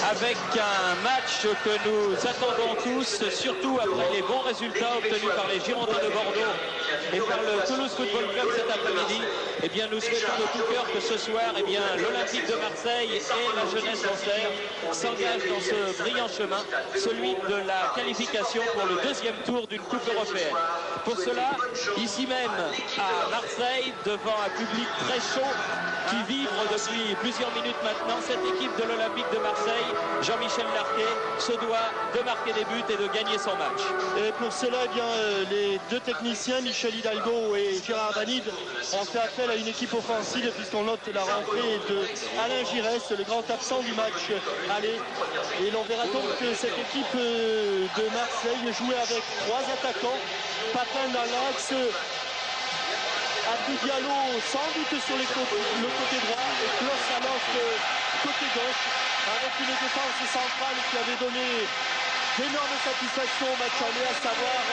Avec un match que nous attendons tous, surtout après les bons résultats obtenus par les Girondins de Bordeaux et par le Toulouse Football Club cet après-midi. Eh bien, nous souhaitons de tout cœur que ce soir, eh bien, l'Olympique de Marseille et la jeunesse d'Auxerre s'engagent dans ce brillant chemin, celui de la qualification pour le deuxième tour d'une Coupe européenne. Pour cela, ici même à Marseille, devant un public très chaud qui vibre depuis plusieurs minutes maintenant, cette équipe de l'Olympique de Marseille, Jean-Michel Larquet, se doit de marquer des buts et de gagner son match. Et pour cela, eh bien, les deux techniciens, Michel Hidalgo et Gérard Banide, ont fait appel à une équipe offensive puisqu'on note la rentrée de Alain Giresse, le grand absent du match aller. Et l'on verra donc cette équipe de Marseille jouer avec trois attaquants, Papin dans l'axe, Abdou Diallo sans doute sur le côté droit et Klaus Saloff côté gauche, avec une défense centrale qui avait donné d'énormes satisfactions au match aller, à savoir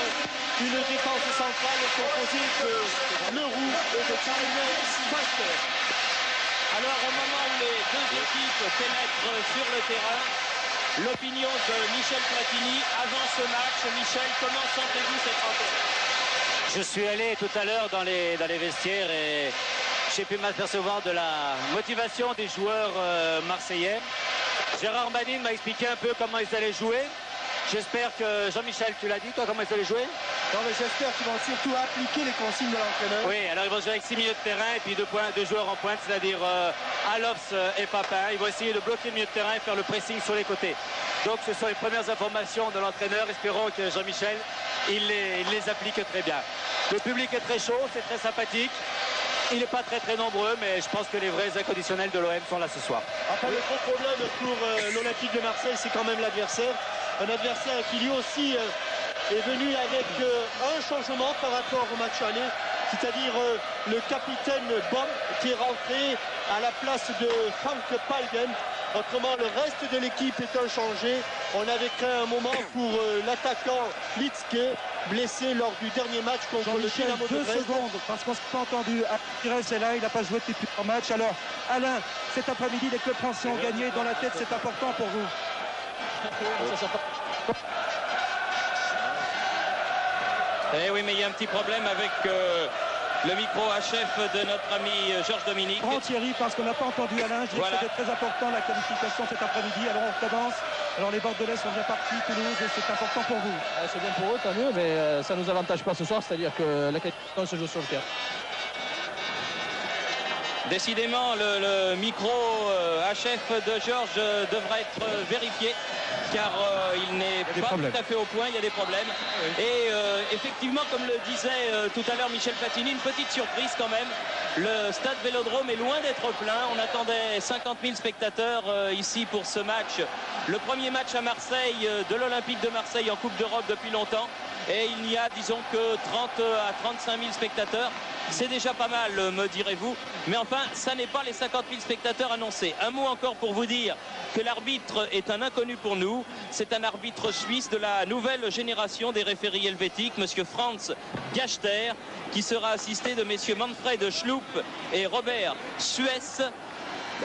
une défense centrale composée de Leroux et de Charles Foster. Alors au moment où les deux équipes pénètrent sur le terrain, l'opinion de Michel Platini avant ce match. Michel, comment sentez-vous cette rencontre? Je suis allé tout à l'heure dans les vestiaires et j'ai pu m'apercevoir de la motivation des joueurs marseillais. Gérard Banine m'a expliqué un peu comment ils allaient jouer. J'espère que, Jean-Michel, tu l'as dit, toi, comment ils allaient jouer? Non, mais j'espère qu'ils vont surtout appliquer les consignes de l'entraîneur. Oui, alors ils vont jouer avec 6 milieux de terrain et puis deux joueurs en pointe, c'est-à-dire Alofs et Papin. Ils vont essayer de bloquer le milieu de terrain et faire le pressing sur les côtés. Donc ce sont les premières informations de l'entraîneur. Espérons que Jean-Michel, il les applique très bien. Le public est très chaud, c'est très sympathique. Il n'est pas très nombreux, mais je pense que les vrais inconditionnels de l'OM sont là ce soir. Après, le gros problème pour l'Olympique de Marseille, c'est quand même l'adversaire. Un adversaire qui lui aussi est venu avec un changement par rapport au match aller, c'est-à-dire le capitaine Baum qui est rentré à la place de Frank Palgen. Autrement, le reste de l'équipe est inchangé. On avait créé un moment pour l'attaquant Litzke, blessé lors du dernier match contre le Dynamo de Dresde. 2 secondes, parce qu'on s'est pas entendu. Pires est là, il n'a pas joué depuis plusieurs matchs. Alors, Alain, cet après-midi, les clubs français ont gagné. Dans la tête, c'est important pour vous. Eh oui, mais il y a un petit problème avec le micro HF de notre ami Georges Dominique. Grand Thierry, parce qu'on n'a pas entendu Alain. Je dis Voilà. que c'était très important la qualification cet après-midi. Alors on commence. Alors les Bordelais sont bien partis, Toulouse, et c'est important pour vous. C'est bien pour eux, tant mieux, mais ça ne nous avantage pas ce soir, c'est-à-dire que la qualification se joue sur le terrain. Décidément, le micro HF de Georges devra être vérifié, car il n'est pas tout à fait au point, il y a des problèmes. Et effectivement, comme le disait tout à l'heure Michel Platini, une petite surprise quand même. Le stade Vélodrome est loin d'être plein. On attendait 50 000 spectateurs ici pour ce match. Le premier match à Marseille de l'Olympique de Marseille en Coupe d'Europe depuis longtemps. Et il n'y a, disons, que 30 à 35 000 spectateurs. C'est déjà pas mal, me direz-vous. Mais enfin, ça n'est pas les 50 000 spectateurs annoncés. Un mot encore pour vous dire que l'arbitre est un inconnu pour nous. C'est un arbitre suisse de la nouvelle génération des référies helvétiques, monsieur Franz Gachter, qui sera assisté de messieurs Manfred Schlup et Robert Suess.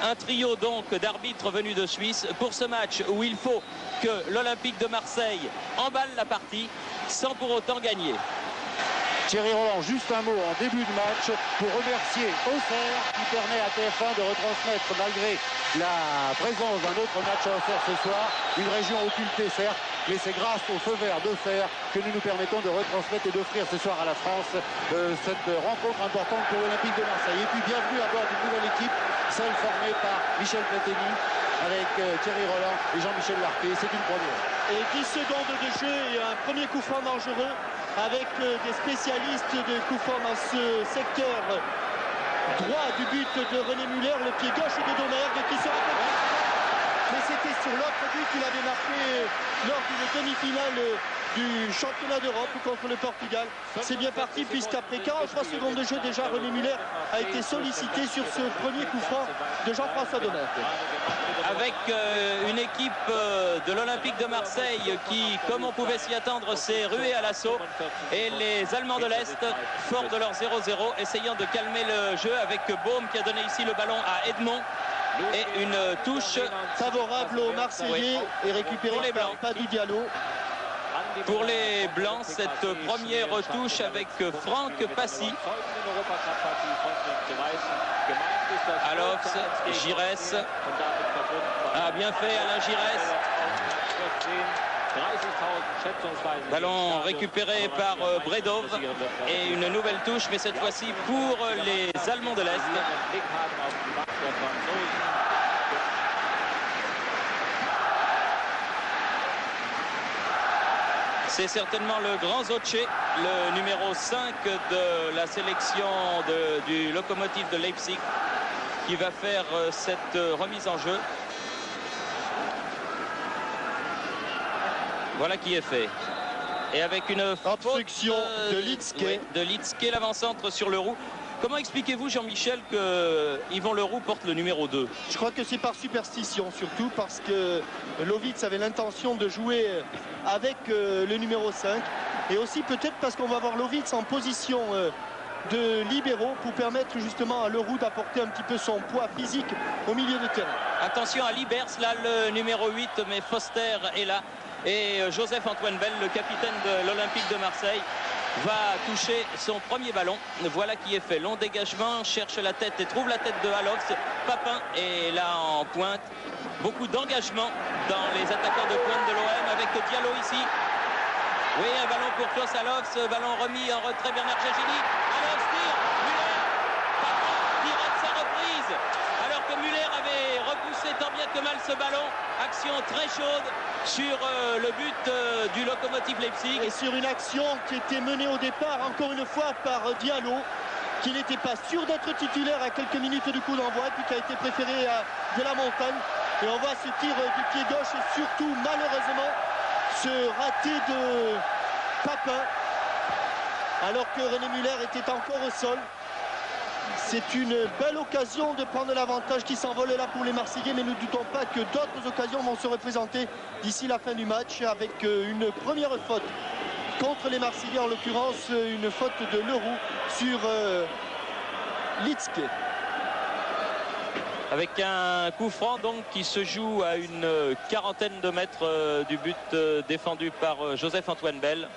Un trio donc d'arbitres venus de Suisse pour ce match où il faut que l'Olympique de Marseille emballe la partie sans pour autant gagner. Thierry Roland, juste un mot en début de match pour remercier Auxerre qui permet à TF1 de retransmettre, malgré la présence d'un autre match à Auxerre ce soir, une région occultée certes, mais c'est grâce au feu vert d'Auxerre que nous nous permettons de retransmettre et d'offrir ce soir à la France cette rencontre importante pour l'Olympique de Marseille. Et puis bienvenue à bord d'une nouvelle équipe, celle formée par Michel Platini avec Thierry Roland et Jean-Michel Larquet. C'est une première. Et 10 secondes de jeu et un premier coup franc dangereux avec des spécialistes de coup franc dans ce secteur droit du but de René Muller, le pied gauche de Domergue qui sera mais c'était sur l'autre but qu'il avait marqué lors d'une demi-finale du championnat d'Europe contre le Portugal. C'est bien parti puisqu'après 43 secondes de jeu déjà René Muller a été sollicité sur ce premier coup franc de Jean-François Domergue. Avec une équipe de l'Olympique de Marseille qui, comme on pouvait s'y attendre, s'est ruée à l'assaut. Et les Allemands de l'Est, forts de leur 0-0, essayant de calmer le jeu avec Baum qui a donné ici le ballon à Edmond. Et une touche favorable aux Marseillais et récupérée par Padou Diallo. Pour les Blancs, cette première touche avec Franck Passy. Alofs, Giresse. Ah, bien fait Alain Giresse. Ballon récupéré par Bredov et une nouvelle touche, mais cette fois-ci pour les Allemands de l'Est. C'est certainement le grand Zotche, le numéro 5 de la sélection du Lokomotiv de Leipzig, qui va faire cette remise en jeu. Voilà qui est fait. Et avec une obstruction de Litzke. De Litzke, l'avant-centre sur le roux. Comment expliquez-vous, Jean-Michel, que Yvan Leroux porte le numéro 2? Je crois que c'est par superstition, surtout parce que Lovitz avait l'intention de jouer avec le numéro 5. Et aussi peut-être parce qu'on va voir Lovitz en position de libéraux pour permettre justement à Leroux d'apporter un petit peu son poids physique au milieu de terrain. Attention à Libers, là le numéro 8, mais Foster est là. Et Joseph-Antoine Bell, le capitaine de l'Olympique de Marseille, va toucher son premier ballon. Voilà qui est fait. Long dégagement, cherche la tête et trouve la tête de Alofs. Papin est là en pointe. Beaucoup d'engagement dans les attaquants de pointe de l'OM avec Diallo ici. Oui, un ballon pour Klaus Alofs. Ballon remis en retrait, Bernard Gagini. Alofs tire. Muller. Papin tire de sa reprise. Alors que Muller avait repoussé tant bien que mal ce ballon. Action très chaude sur le but du Lokomotiv Leipzig. Et sur une action qui était menée au départ, encore une fois, par Diallo, qui n'était pas sûr d'être titulaire à quelques minutes du coup d'envoi, puis qui a été préféré à de la montagne. Et on voit ce tir du pied gauche et surtout, malheureusement, ce raté de Papin, alors que René Muller était encore au sol. C'est une belle occasion de prendre l'avantage qui s'envole là pour les Marseillais, mais ne doutons pas que d'autres occasions vont se représenter d'ici la fin du match avec une première faute contre les Marseillais, en l'occurrence une faute de Leroux sur Litzke. Avec un coup franc donc qui se joue à une quarantaine de mètres du but défendu par Joseph-Antoine Bell.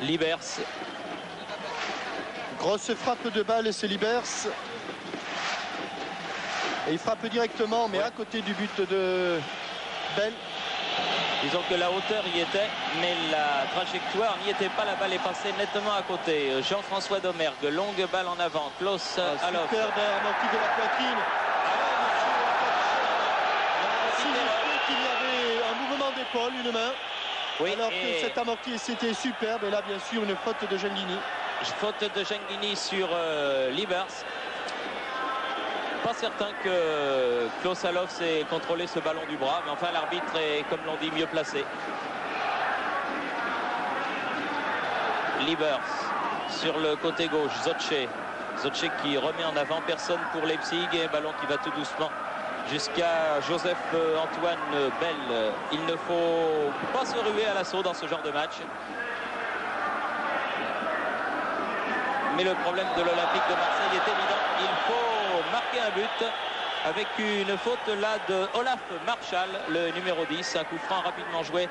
Libers. Grosse frappe de balle, c'est Libers. Et il frappe directement, mais à côté du but de Bell. Disons que la hauteur y était, mais la trajectoire n'y était pas. La balle est passée nettement à côté. Jean-François Domergue, longue balle en avant. Klaus Alofs. Superbe amorti de la poitrine. Il y avait un mouvement d'épaule, une main. Oui, alors que cet amorti, c'était superbe. Et là, bien sûr, une faute de Genghini. Faute de Genghini sur Libers. Pas certain que Klaus Alofs ait contrôlé ce ballon du bras, mais enfin l'arbitre est, comme l'on dit, mieux placé. Libers sur le côté gauche, Zotche qui remet en avant, personne pour Leipzig, et un ballon qui va tout doucement jusqu'à Joseph-Antoine Bell. Il ne faut pas se ruer à l'assaut dans ce genre de match. Mais le problème de l'Olympique de Marseille est évident. Il faut marquer un but avec une faute là de Olaf Marschall, le numéro 10. Un coup franc rapidement joué.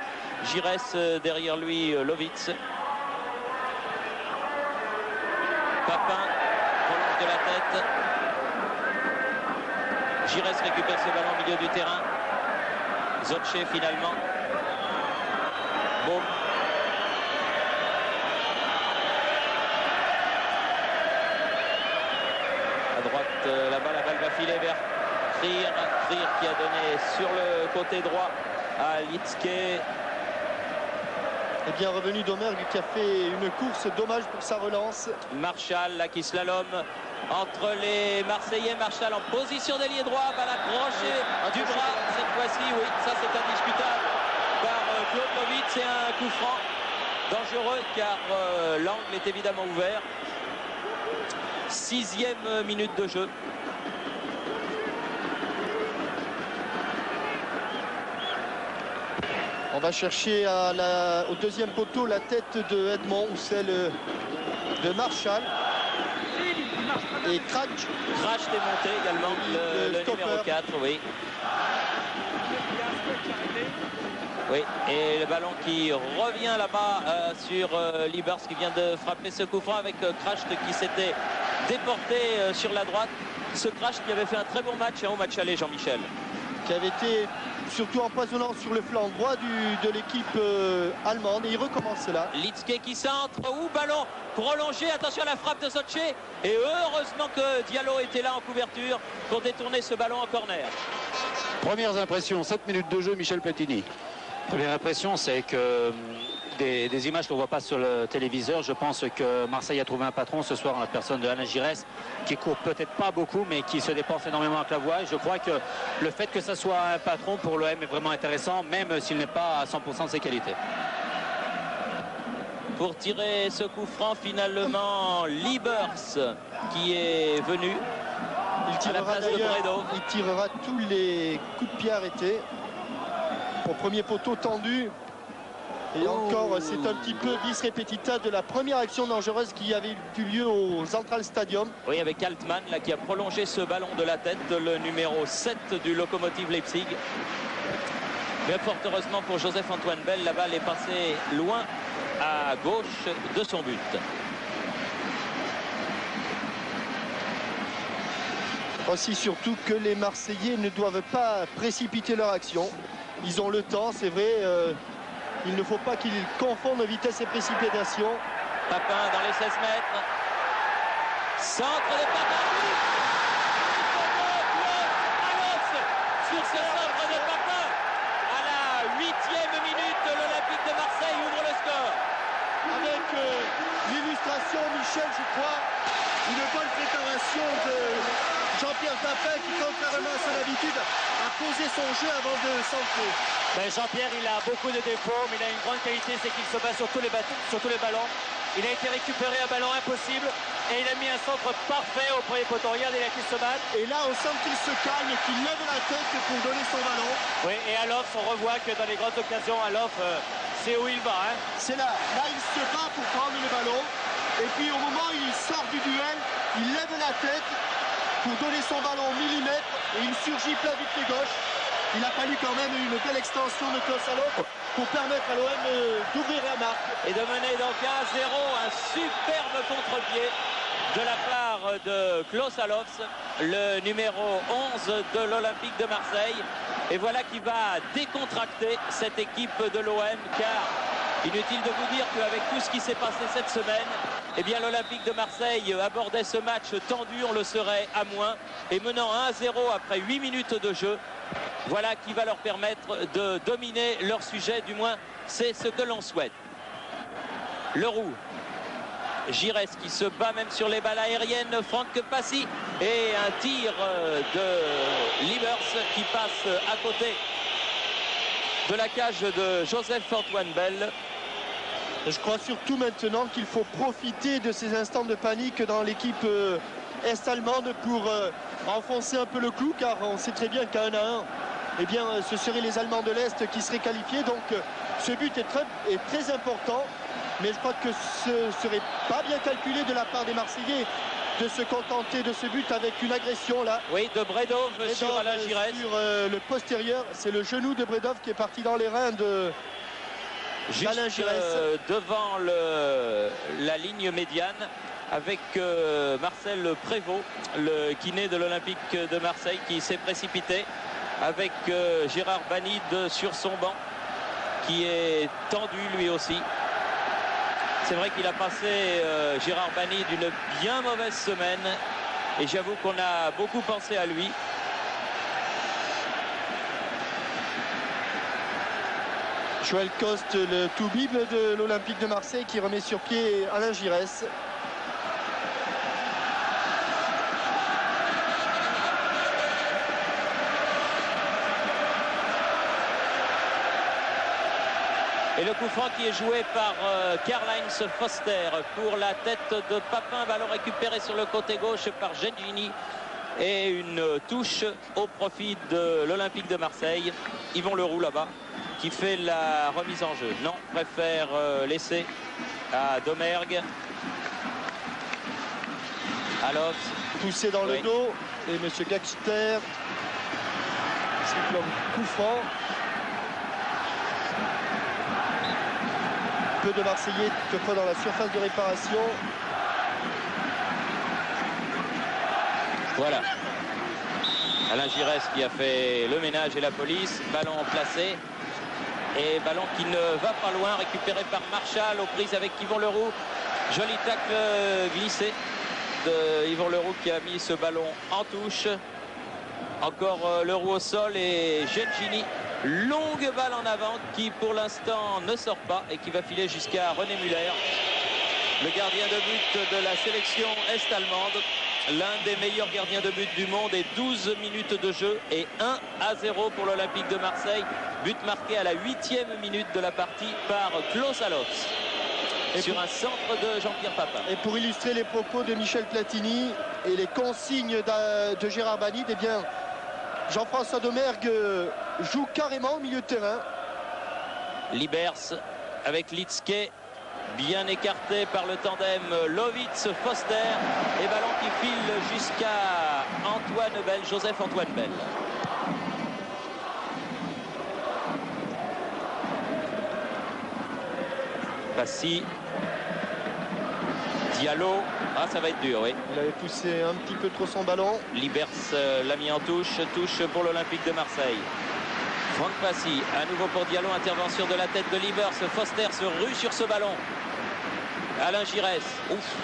Giresse derrière lui, Lovitz. Papin relance de la tête. Giresse récupère ce ballon au milieu du terrain. Zotche finalement. Boum. La balle va filer vers Trier qui a donné sur le côté droit à Litzke. Et bien revenu Domergue qui a fait une course, dommage pour sa relance. Marschall là qui slalome entre les Marseillais. Marschall en position d'ailier droit, balle accrochée du bras cette fois-ci, oui, ça c'est indiscutable par Claude Lovitz. C'est un coup franc dangereux car l'angle est évidemment ouvert. 6e minute de jeu. On va chercher au deuxième poteau la tête de Edmond ou celle de Marschall. Et Cratch démonté également, le numéro 4, oui. Oui, et le ballon qui revient là-bas sur Liebers qui vient de frapper ce coup franc avec Crash qui s'était déporté sur la droite. Ce Crash qui avait fait un très bon match au match aller, Jean-Michel. Qui avait été surtout empoisonnant sur le flanc droit de l'équipe allemande. Et il recommence là. Litzke qui centre, ballon prolongé, attention à la frappe de Soche. Et heureusement que Diallo était là en couverture pour détourner ce ballon en corner. Premières impressions, 7 minutes de jeu, Michel Platini. Première impression, c'est que des images qu'on ne voit pas sur le téléviseur, je pense que Marseille a trouvé un patron ce soir en la personne de Alain Giresse, qui court peut-être pas beaucoup, mais qui se dépense énormément avec la voie. Et je crois que le fait que ça soit un patron pour l'OM est vraiment intéressant, même s'il n'est pas à 100% de ses qualités. Pour tirer ce coup franc, finalement, Liebers qui est venu. Il tirera tous les coups de pied arrêtés. Au premier poteau tendu. Et encore, c'est un petit peu vis repetita de la première action dangereuse qui avait eu lieu au Central Stadium. Oui, avec Altman là, qui a prolongé ce ballon de la tête, le numéro 7 du Lokomotiv Leipzig. Mais fort heureusement pour Joseph-Antoine Bell, la balle est passée loin à gauche de son but. Aussi surtout que les Marseillais ne doivent pas précipiter leur action. Ils ont le temps, c'est vrai. Il ne faut pas qu'ils confondent vitesse et précipitation. Papin dans les 16 mètres. Centre de Papin. Sur ce centre de Papin. À la 8e minute, l'Olympique de Marseille ouvre le score. Avec l'illustration, Michel, je crois, une bonne préparation de Jean-Pierre Papin qui, contrairement à son habitude, a posé son jeu avant de centrer. Ben Jean-Pierre, il a beaucoup de défauts, mais il a une grande qualité, c'est qu'il se bat sur tous les ballons. Il a été récupéré un ballon impossible et il a mis un centre parfait au premier poteau. Regardez, il a qu'il se bat. Et là, on sent qu'il se calme et qu'il lève la tête pour donner son ballon. Oui, et Alof, on revoit que dans les grandes occasions, Alof, c'est où il va. C'est là. Là, il se bat pour prendre le ballon. Et puis, au moment où il sort du duel, il lève la tête pour donner son ballon au millimètre et il surgit plein vite pied gauche. Il a fallu quand même une belle extension de Klaus Alof pour permettre à l'OM d'ouvrir la marque. Et de mener donc 1-0, un superbe contre-pied de la part de Klaus Alof, le numéro 11 de l'Olympique de Marseille. Et voilà qui va décontracter cette équipe de l'OM, car inutile de vous dire qu'avec tout ce qui s'est passé cette semaine, eh bien l'Olympique de Marseille abordait ce match tendu, on le serait à moins, et menant 1-0 après 8 minutes de jeu. Voilà qui va leur permettre de dominer leur sujet, du moins c'est ce que l'on souhaite. Leroux, Giresse qui se bat même sur les balles aériennes, Franck Passy, et un tir de Liebers qui passe à côté de la cage de Joseph-Antoine Bell. Je crois surtout maintenant qu'il faut profiter de ces instants de panique dans l'équipe est-allemande pour enfoncer un peu le clou, car on sait très bien qu'à 1-1, eh bien, ce seraient les Allemands de l'Est qui seraient qualifiés. Donc ce but est très important, mais je crois que ce ne serait pas bien calculé de la part des Marseillais de se contenter de ce but avec une agression là. Oui, de Bredov sur Alain Giresse. Sur le postérieur, c'est le genou de Bredov qui est parti dans les reins de Alain Giresse. Devant la ligne médiane, avec Marcel Prévost, le kiné de l'Olympique de Marseille, qui s'est précipité, avec Gérard Banide sur son banc, qui est tendu lui aussi. C'est vrai qu'il a passé, Gérard Banide, une bien mauvaise semaine, et j'avoue qu'on a beaucoup pensé à lui. Joël Coste, le toubib de l'Olympique de Marseille, qui remet sur pied Alain Giresse. Et le coup franc qui est joué par Karl-Heinz Foster pour la tête de Papin. Ballon récupéré sur le côté gauche par Gengini. Et une touche au profit de l'Olympique de Marseille. Yvon Leroux là-bas qui fait la remise en jeu. Non, préfère laisser à Domergue. Alofs. Poussé dans le dos. Et M. Gachter. Siffle coup franc. Peu de Marseillais toutefois dans la surface de réparation. Voilà. Alain Giresse qui a fait le ménage et la police. Ballon placé. Et ballon qui ne va pas loin, récupéré par Marchal aux prises avec Yvon Leroux. Joli tacle glissé de Yvon Leroux qui a mis ce ballon en touche. Encore Leroux au sol et Gengini. Longue balle en avant qui pour l'instant ne sort pas et qui va filer jusqu'à René Muller. Le gardien de but de la sélection est-allemande. L'un des meilleurs gardiens de but du monde et 12 minutes de jeu et 1-0 pour l'Olympique de Marseille. But marqué à la 8e minute de la partie par Klaus Alofs sur un centre de Jean-Pierre Papin. Et pour illustrer les propos de Michel Platini et les consignes de Gérard Banide, eh bien, Jean-François Domergue joue carrément au milieu de terrain. Libers avec Litzke. Bien écarté par le tandem Lovitz-Foster et ballon qui file jusqu'à Antoine Bell, Joseph-Antoine Bell. Passy, Diallo, ah ça va être dur, oui. Il avait poussé un petit peu trop son ballon. Libers l'a mis en touche pour l'Olympique de Marseille. Franck Passy, à nouveau pour Diallo, intervention de la tête de Libers. Foster se rue sur ce ballon. Alain Giresse. Ouf.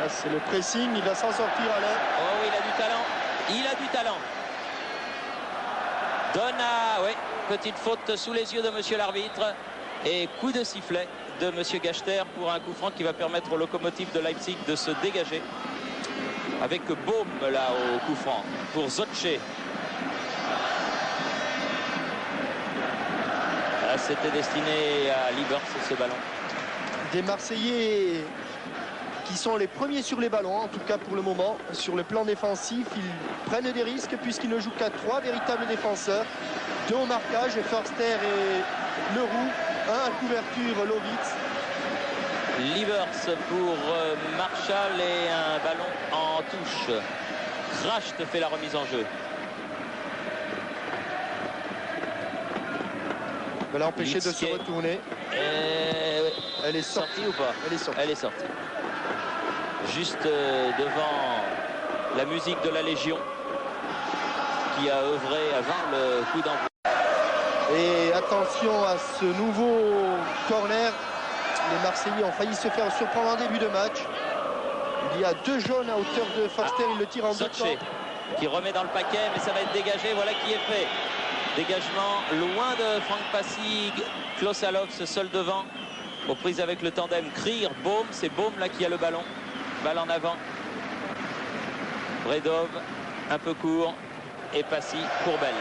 Ah, c'est le pressing, il va s'en sortir Alain. Oh, il a du talent. Il a du talent. Donna, oui, petite faute sous les yeux de monsieur l'arbitre. Et coup de sifflet de monsieur Gachter pour un coup franc qui va permettre au Lokomotiv de Leipzig de se dégager. Avec Baume là au coup franc pour Zotche. Ah, c'était destiné à Libers ce ballon. Des Marseillais qui sont les premiers sur les ballons, en tout cas pour le moment. Sur le plan défensif, ils prennent des risques puisqu'ils ne jouent qu'à 3 véritables défenseurs. 2 au marquage, Förster et Leroux. 1 à couverture, Lovitz. Libers pour Marchal et un ballon en touche. Kracht fait la remise en jeu. Elle l'a empêché de se retourner. Elle est sortie ou pas? Elle est sortie. Elle est sortie. Juste devant la musique de la Légion qui a œuvré avant le coup d'envoi. Et attention à ce nouveau corner. Les Marseillais ont failli se faire surprendre en début de match. Il y a 2 jaunes à hauteur de Foster. Il le tire en 2 temps. Qui remet dans le paquet, mais ça va être dégagé. Voilà qui est fait. Dégagement loin de Franck Passy. Klaus Alofs seul devant. Aux prises avec le tandem Krier, Baume. C'est Baume là qui a le ballon. Balle en avant. Bredov, un peu court. Et Passy pour Bell.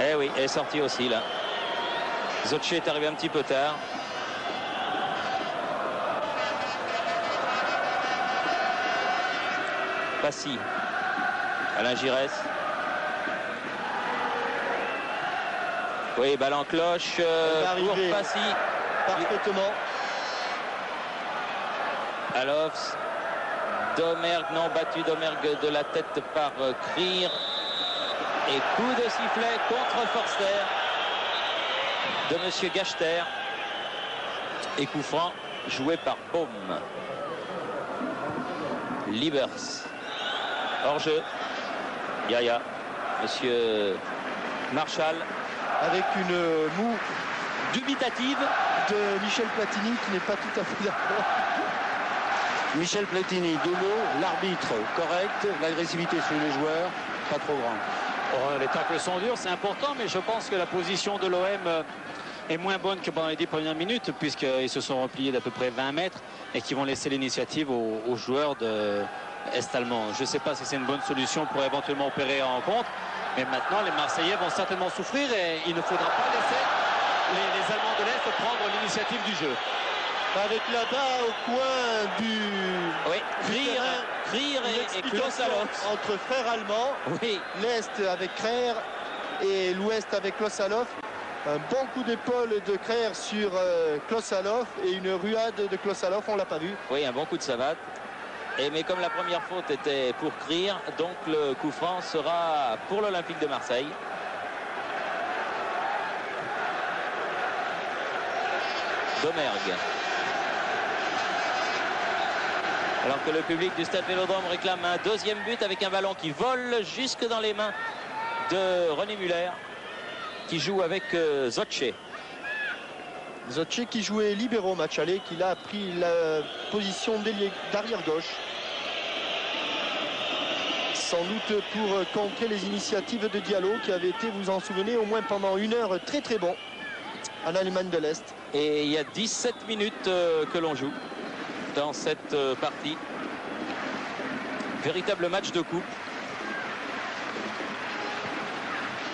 Eh oui, elle est sortie aussi là. Zotche est arrivé un petit peu tard. Passy. Alain Giresse. Oui, balle en cloche pour Passy. Parfaitement. Alofs. Domergue, non, battu Domergue de la tête par Krier. Et coup de sifflet contre Forster de monsieur Gachter. Et coup franc joué par Baume. Libers. Hors-jeu. Yaya. Monsieur Marchal. Avec une moue dubitative de Michel Platini qui n'est pas tout à fait d'accord. Michel Platini, 2 mots. L'arbitre correct. L'agressivité sur les joueurs, pas trop grande. Oh, les tacles sont durs, c'est important, mais je pense que la position de l'OM est moins bonne que pendant les 10 premières minutes, puisqu'ils se sont repliés d'à peu près 20 mètres et qui vont laisser l'initiative aux joueurs est-allemands. Je ne sais pas si c'est une bonne solution pour éventuellement opérer en contre, mais maintenant les Marseillais vont certainement souffrir et il ne faudra pas laisser les Allemands de l'Est prendre l'initiative du jeu. Avec là-bas au coin du Krier et Klaus Alofs. Entre frères allemands, oui. l'Est avec Krier et l'Ouest avec Klaus Alofs. Un bon coup d'épaule de Kreer sur Klossalov et une ruade de Klossalov, on l'a pas vu. Oui, un bon coup de savate. Mais comme la première faute était pour Kreer, donc le coup franc sera pour l'Olympique de Marseille. Domergue. Alors que le public du Stade Vélodrome réclame un deuxième but avec un ballon qui vole jusque dans les mains de René Muller, qui joue avec Zocce. Zocce qui jouait libéraux match aller, qui a pris la position d'arrière gauche. Sans doute pour contrer les initiatives de Diallo, qui avait été, vous en souvenez, au moins pendant une heure très très bon en Allemagne de l'Est. Et il y a 17 minutes que l'on joue dans cette partie. Véritable match de coupe.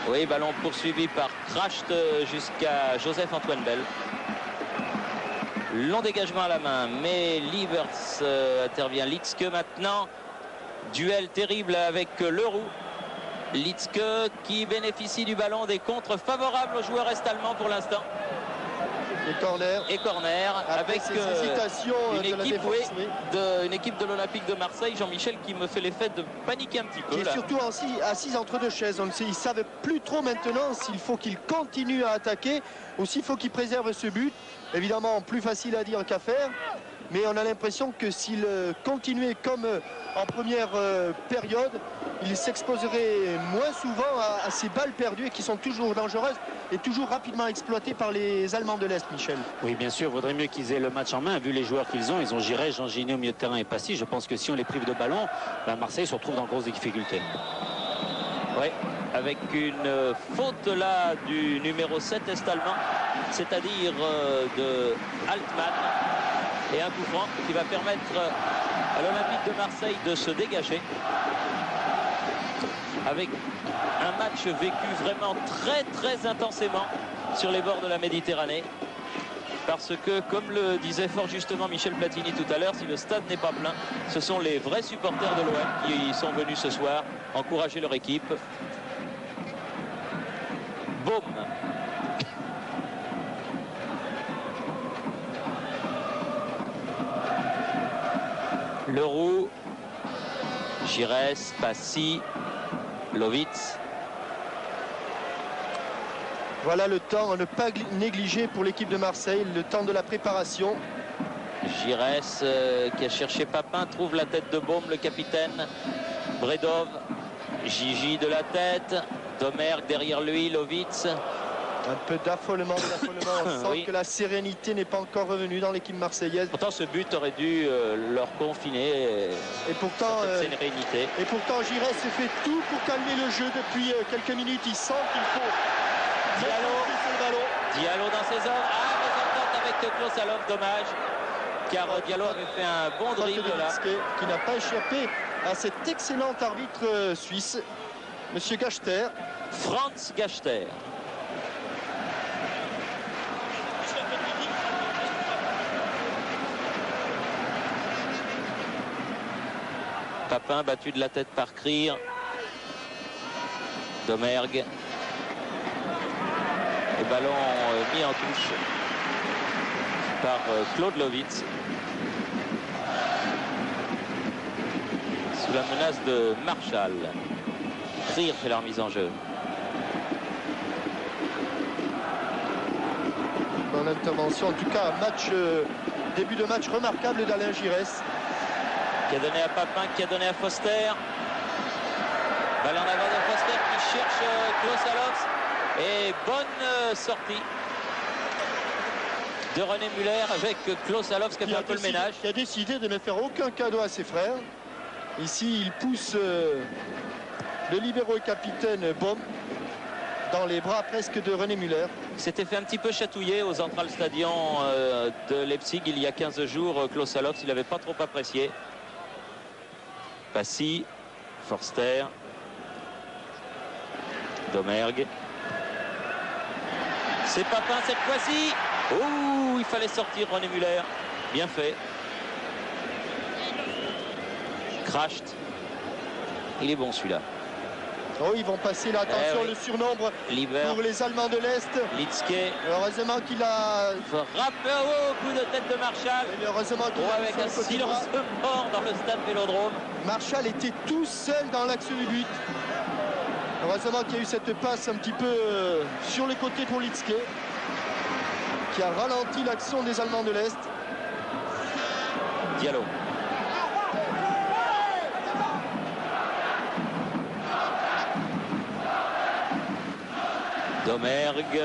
Oui, ballon poursuivi par Kracht jusqu'à Joseph-Antoine Bell. Long dégagement à la main, mais Lievers intervient. Litzke maintenant. Duel terrible avec Leroux. Litzke qui bénéficie du ballon, des contres favorables aux joueurs est-allemands pour l'instant. Et corner avec une équipe de l'Olympique de Marseille, Jean-Michel, qui me fait l'effet de paniquer un petit peu. Qui est surtout assise entre deux chaises. Ils ne savent plus trop maintenant s'il faut qu'ils continuent à attaquer ou s'il faut qu'ils préservent ce but. Évidemment, plus facile à dire qu'à faire. Mais on a l'impression que s'il continuait comme en première période, il s'exposerait moins souvent à ces balles perdues et qui sont toujours dangereuses et toujours rapidement exploitées par les Allemands de l'Est, Michel. Oui, bien sûr, il vaudrait mieux qu'ils aient le match en main, vu les joueurs qu'ils ont. Ils ont Giresse, Jean Giner au milieu de terrain et Passy. Je pense que si on les prive de ballon, Marseille se retrouve dans de grosses difficultés. Oui, avec une faute là du numéro 7 est-allemand, c'est-à-dire de Altmann. Et un coup franc qui va permettre à l'Olympique de Marseille de se dégager. Avec un match vécu vraiment très très intensément sur les bords de la Méditerranée. Parce que, comme le disait fort justement Michel Platini tout à l'heure, si le stade n'est pas plein, ce sont les vrais supporters de l'OM qui sont venus ce soir encourager leur équipe. Boum. Leroux, Giresse, Passy, Lovitz. Voilà le temps à ne pas négliger pour l'équipe de Marseille, le temps de la préparation. Giresse qui a cherché Papin, trouve la tête de Baume, le capitaine. Bredov, Gigi de la tête, Domergue derrière lui, Lovitz. Un peu d'affolement, on sent oui. Que la sérénité n'est pas encore revenue dans l'équipe marseillaise. Pourtant ce but aurait dû leur confiner et pourtant, cette sérénité. Et pourtant Giresse fait tout pour calmer le jeu depuis quelques minutes. Il sent qu'il faut Diallo dans ses ordres. Ah, mésentente avec Klossalov, dommage. Car Diallo avait fait un bon dribble là. Qui n'a pas échappé à cet excellent arbitre suisse, Monsieur Gachter. Franz Gachter. Papin battu de la tête par Kreer. Domergue. Et ballon mis en touche par Claude Lovitz. Sous la menace de Marshall. Kreer fait la remise en jeu. Dans l'intervention, en tout cas, début de match remarquable d'Alain Giresse. Qui a donné à Papin, qui a donné à Foster. Ballon en avant de Foster qui cherche Klossalov. Et bonne sortie de René Muller avec Klossalov qui a fait un peu le ménage. Qui a décidé de ne faire aucun cadeau à ses frères. Ici, il pousse le libéro et capitaine Baum dans les bras presque de René Muller. Il s'était fait un petit peu chatouiller au Central Stadion de Leipzig il y a 15 jours. Klossalov, il n'avait pas trop apprécié. Passy, Forster, Domergue. C'est Papin cette fois-ci. Oh, il fallait sortir René Muller. Bien fait. Kracht. Il est bon celui-là. Oh, ils vont passer là, attention, le surnombre pour les Allemands de l'Est. Litzke. Heureusement qu'il a frappé au coup de tête de Marshall. Et heureusement qu'il a avec un silence mort dans le stade Vélodrome. Marshall était tout seul dans l'axe du but. Heureusement qu'il y a eu cette passe un petit peu sur les côtés pour Litzke, qui a ralenti l'action des Allemands de l'Est. Diallo. Domergue.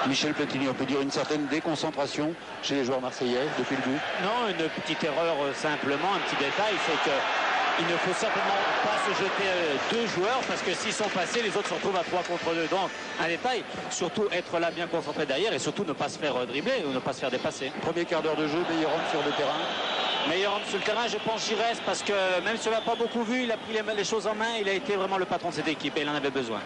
Michel Platini, on peut dire une certaine déconcentration chez les joueurs marseillais depuis le but. Non, une petite erreur simplement, un petit détail, c'est qu'il ne faut certainement pas se jeter deux joueurs parce que s'ils sont passés, les autres se retrouvent à 3 contre 2. Donc un détail, surtout être là bien concentré derrière et surtout ne pas se faire dribbler ou ne pas se faire dépasser. Premier quart d'heure de jeu, meilleur homme sur le terrain. Meilleur homme sur le terrain, je pense Giresse, parce que même si on l'a pas beaucoup vu, il a pris les choses en main, il a été vraiment le patron de cette équipe et il en avait besoin.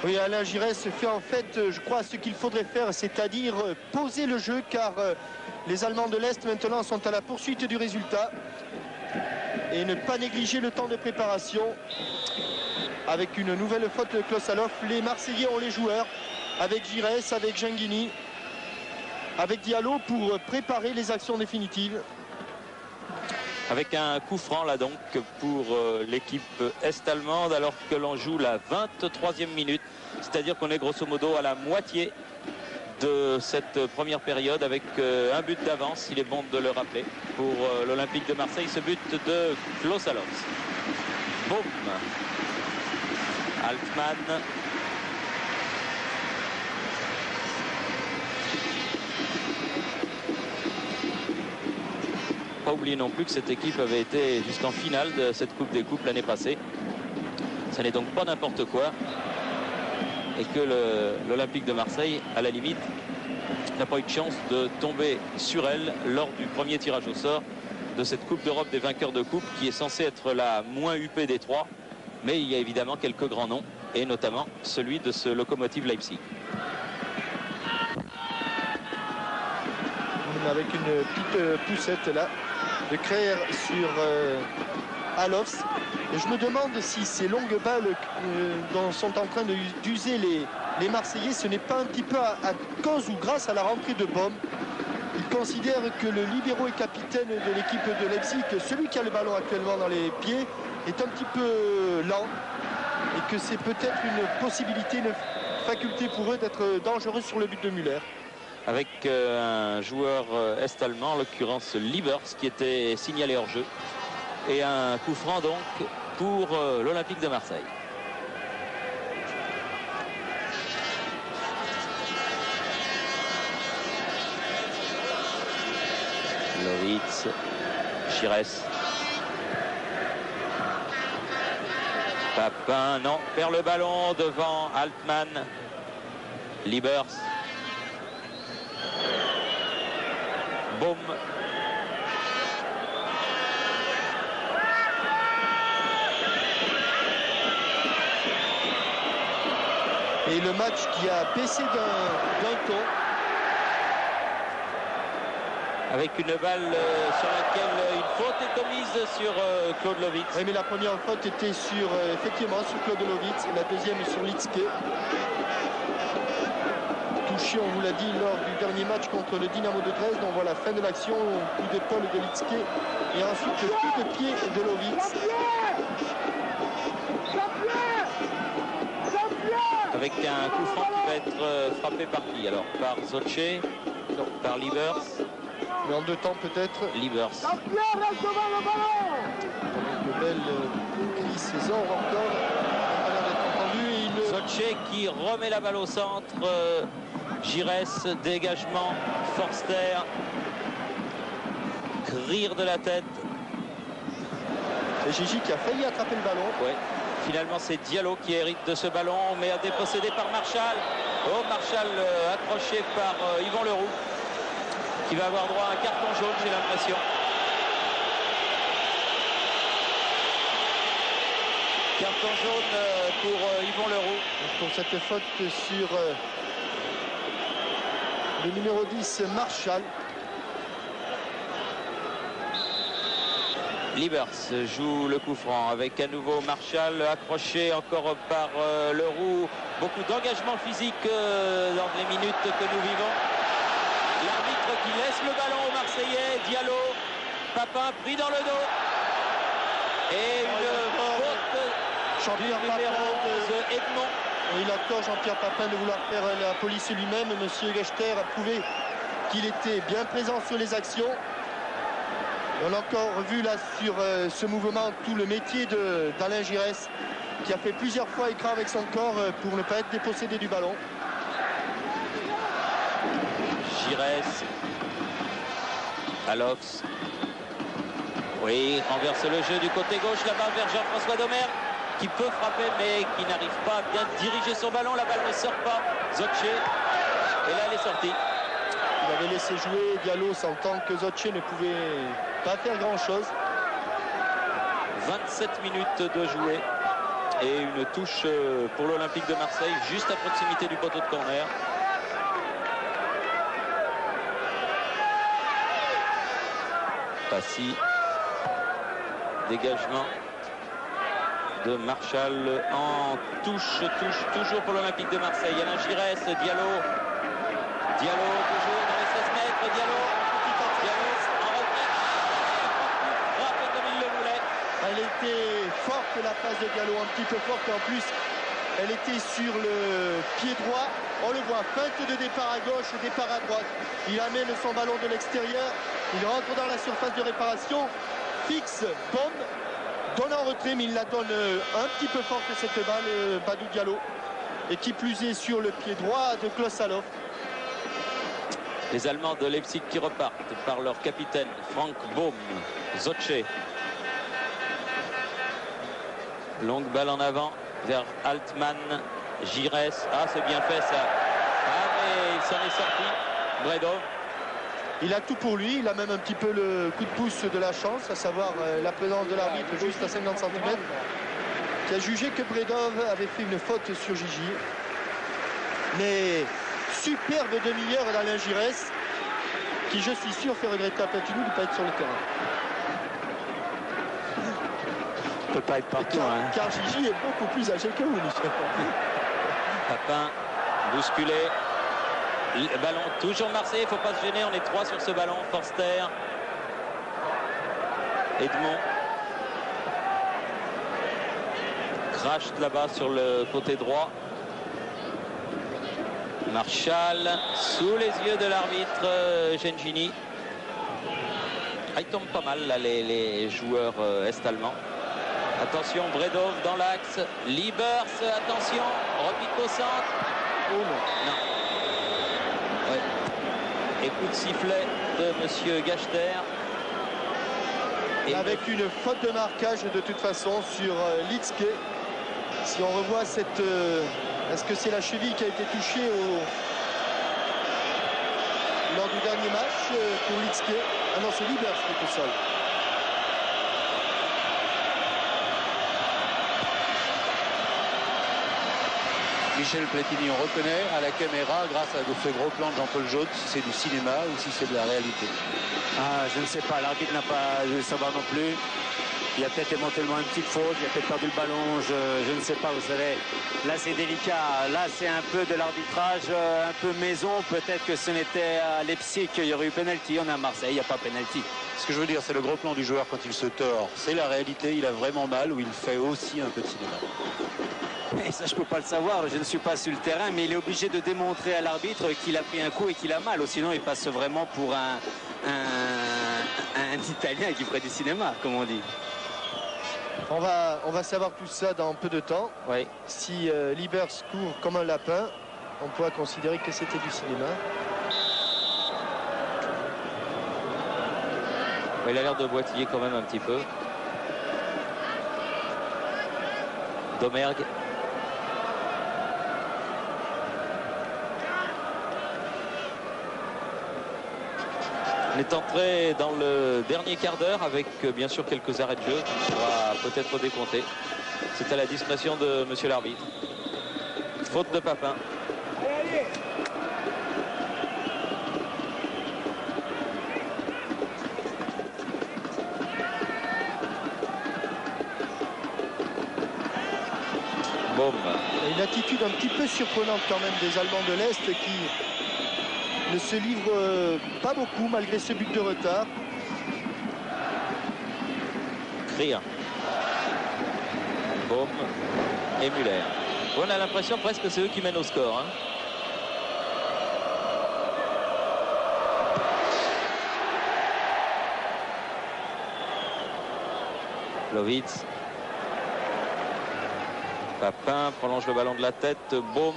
Oui, Alain Giresse fait en fait, je crois, ce qu'il faudrait faire, c'est-à-dire poser le jeu, car les Allemands de l'Est maintenant sont à la poursuite du résultat et ne pas négliger le temps de préparation. Avec une nouvelle faute de Klaus Allofs, les Marseillais ont les joueurs, avec Giresse, avec Genghini, avec Diallo pour préparer les actions définitives. Avec un coup franc là donc pour l'équipe est-allemande alors que l'on joue la 23e minute. C'est-à-dire qu'on est grosso modo à la moitié de cette première période avec un but d'avance, il est bon de le rappeler, pour l'Olympique de Marseille. Ce but de Klaus Allofs. Boum. Altman. Pas oublier non plus que cette équipe avait été jusqu'en finale de cette Coupe des Coupes l'année passée. Ça n'est donc pas n'importe quoi. Et que l'Olympique de Marseille, à la limite, n'a pas eu de chance de tomber sur elle lors du premier tirage au sort de cette Coupe d'Europe des vainqueurs de Coupe, qui est censée être la moins huppée des trois. Mais il y a évidemment quelques grands noms, et notamment celui de ce Lokomotiv Leipzig. Avec une petite poussette là de Kreer sur Allofs. Et je me demande si ces longues balles dont sont en train d'user les Marseillais, ce n'est pas un petit peu à cause ou grâce à la rentrée de Bomm. Ils considèrent que le libéro et capitaine de l'équipe de Leipzig, celui qui a le ballon actuellement dans les pieds, est un petit peu lent et que c'est peut-être une possibilité, une faculté pour eux d'être dangereux sur le but de Müller. Avec un joueur est-allemand, en l'occurrence Liebers, qui était signalé hors jeu. Et un coup franc donc pour l'Olympique de Marseille. Lovitz, Giresse. Papin, non, perd le ballon devant Altman. Liebers. Boum. Et le match qui a baissé d'un ton. Avec une balle sur laquelle une faute est commise sur Claude Lovitz. Oui, mais la première faute était sur, effectivement, sur Claude Lovitz. Et la deuxième sur Litzke. Touché, on vous l'a dit, lors du dernier match contre le Dynamo de Dresde. On voit la fin de l'action, coup d'épaule de Litzke. Et ensuite le coup de pied de Lovitz. Avec un coup franc qui va être frappé par qui? Alors par Zocce, par Liebers. Mais en deux temps peut-être. Liebers. De belles cris César encore. Zocce qui remet la balle au centre. Giresse, dégagement, Forster. Rire de la tête. C'est Gigi qui a failli attraper le ballon. Ouais. Finalement, c'est Diallo qui hérite de ce ballon, mais dépossédé par Marshall. Oh, Marshall accroché par Yvan Leroux, qui va avoir droit à un carton jaune, j'ai l'impression. Carton jaune pour Yvan Leroux. Pour cette faute sur le numéro 10, Marshall. Libers joue le coup franc avec à nouveau Marshall accroché encore par Leroux. Beaucoup d'engagement physique dans les minutes que nous vivons. L'arbitre qui laisse le ballon aux Marseillais. Diallo, Papin pris dans le dos. Et une faute du numéro 11, Edmond. Il a tort, Jean-Pierre Papin, de vouloir faire la police lui-même. Monsieur Gachter a prouvé qu'il était bien présent sur les actions. On a encore vu là sur ce mouvement tout le métier d'Alain Giresse, qui a fait plusieurs fois écran avec son corps pour ne pas être dépossédé du ballon. Giresse, Alox, oui, renverse le jeu du côté gauche, la balle vers Jean-François Domergue, qui peut frapper mais qui n'arrive pas à bien diriger son ballon. La balle ne sort pas. Zotche, et là elle est sortie. Il avait laissé jouer Diallo, sentant que Zotche ne pouvait pas faire grand-chose. 27 minutes de jouer et une touche pour l'Olympique de Marseille, juste à proximité du poteau de corner. Passy, dégagement de Marshall en touche toujours pour l'Olympique de Marseille. Alain Giresse, Diallo, toujours dans les 16 mètres, Diallo en retrait, frappe comme il le voulait. Elle était forte, la passe de Diallo, un petit peu forte, et en plus elle était sur le pied droit. On le voit, feinte de départ à gauche, départ à droite. Il amène son ballon de l'extérieur, il rentre dans la surface de réparation, fixe, bombe, donne en retrait, mais il la donne un petit peu forte cette balle, Badou Diallo, et qui plus est sur le pied droit de Klaus Allofs. Les Allemands de Leipzig qui repartent par leur capitaine Frank Baum. Zotche. Longue balle en avant vers Altman. Giresse. Ah, c'est bien fait ça. Ah, mais il s'en est sorti. Bredov. Il a tout pour lui. Il a même un petit peu le coup de pouce de la chance, à savoir la présence de l'arbitre juste à 50 cm, qui a jugé que Bredov avait fait une faute sur Gigi. Mais superbe demi-heure d'Alain Giresse, qui, je suis sûr, fait regretter à Platini de ne pas être sur le terrain. Il ne peut pas être partout. Car Gigi est beaucoup plus âgé que vous, Michel. Papin, bousculé. Le ballon, toujours Marseille, il ne faut pas se gêner. On est 3 sur ce ballon. Forster. Edmond. Crash là-bas sur le côté droit. Marshall, sous les yeux de l'arbitre Gengini. Ah, ils tombent pas mal là, les joueurs est-allemands. Attention, Bredov dans l'axe. Libers, attention, repique au centre. Oh non. Ouais. Et coup de sifflet de monsieur Gachter. Et avec une faute de marquage de toute façon sur Litzke. Si on revoit cette... Est-ce que c'est la cheville qui a été touchée lors du dernier match pour Litzke? Ah non, c'est Libers qui est au sol. Michel Platini, on reconnaît à la caméra, grâce à ce gros plan de Jean-Paul Jotte, si c'est du cinéma ou si c'est de la réalité. Ah, je ne sais pas, l'arbitre n'a pas dû le savoir non plus. Il a peut-être éventuellement une petite faute, il a peut-être perdu le ballon, je ne sais pas, vous savez. Là, c'est délicat. Là, c'est un peu de l'arbitrage, un peu maison. Peut-être que ce n'était à Leipzig qu'il y aurait eu penalty. On est à Marseille, il n'y a pas penalty. Ce que je veux dire, c'est le gros plan du joueur quand il se tord. C'est la réalité, il a vraiment mal, ou il fait aussi un peu de cinéma. Mais ça, je ne peux pas le savoir, je ne suis pas sur le terrain, mais il est obligé de démontrer à l'arbitre qu'il a pris un coup et qu'il a mal. Sinon, il passe vraiment pour un Italien qui ferait du cinéma, comme on dit. On va savoir tout ça dans peu de temps. Oui. Si Libers court comme un lapin, on pourra considérer que c'était du cinéma. Il a l'air de boitiller quand même un petit peu. Domergue. On est entré dans le dernier quart d'heure avec bien sûr quelques arrêts de jeu qui sera peut-être décompté. C'est à la discrétion de monsieur l'arbitre. Faute de Papin. Boum. Une attitude un petit peu surprenante quand même des Allemands de l'Est qui ne se livrent pas beaucoup malgré ce but de retard. Krier. Boum. Et Müller. On a l'impression presque que c'est eux qui mènent au score. Hein. Lovitz. Papin prolonge le ballon de la tête. Boum.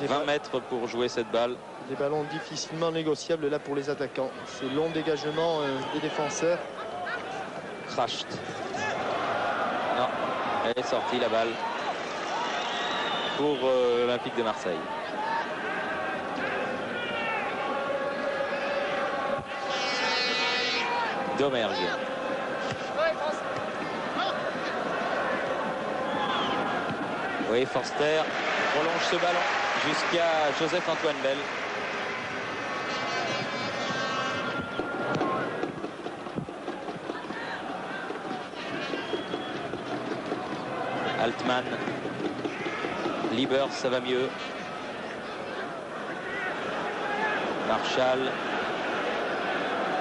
20 mètres pour jouer cette balle. Des ballons difficilement négociables là pour les attaquants. Ce long dégagement des défenseurs. Crasht. Non, elle est sortie la balle pour l'Olympique de Marseille. Domergue. Oui, Forster prolonge ce ballon jusqu'à Joseph-Antoine Bell. Altman. Liebers, ça va mieux. Marshall.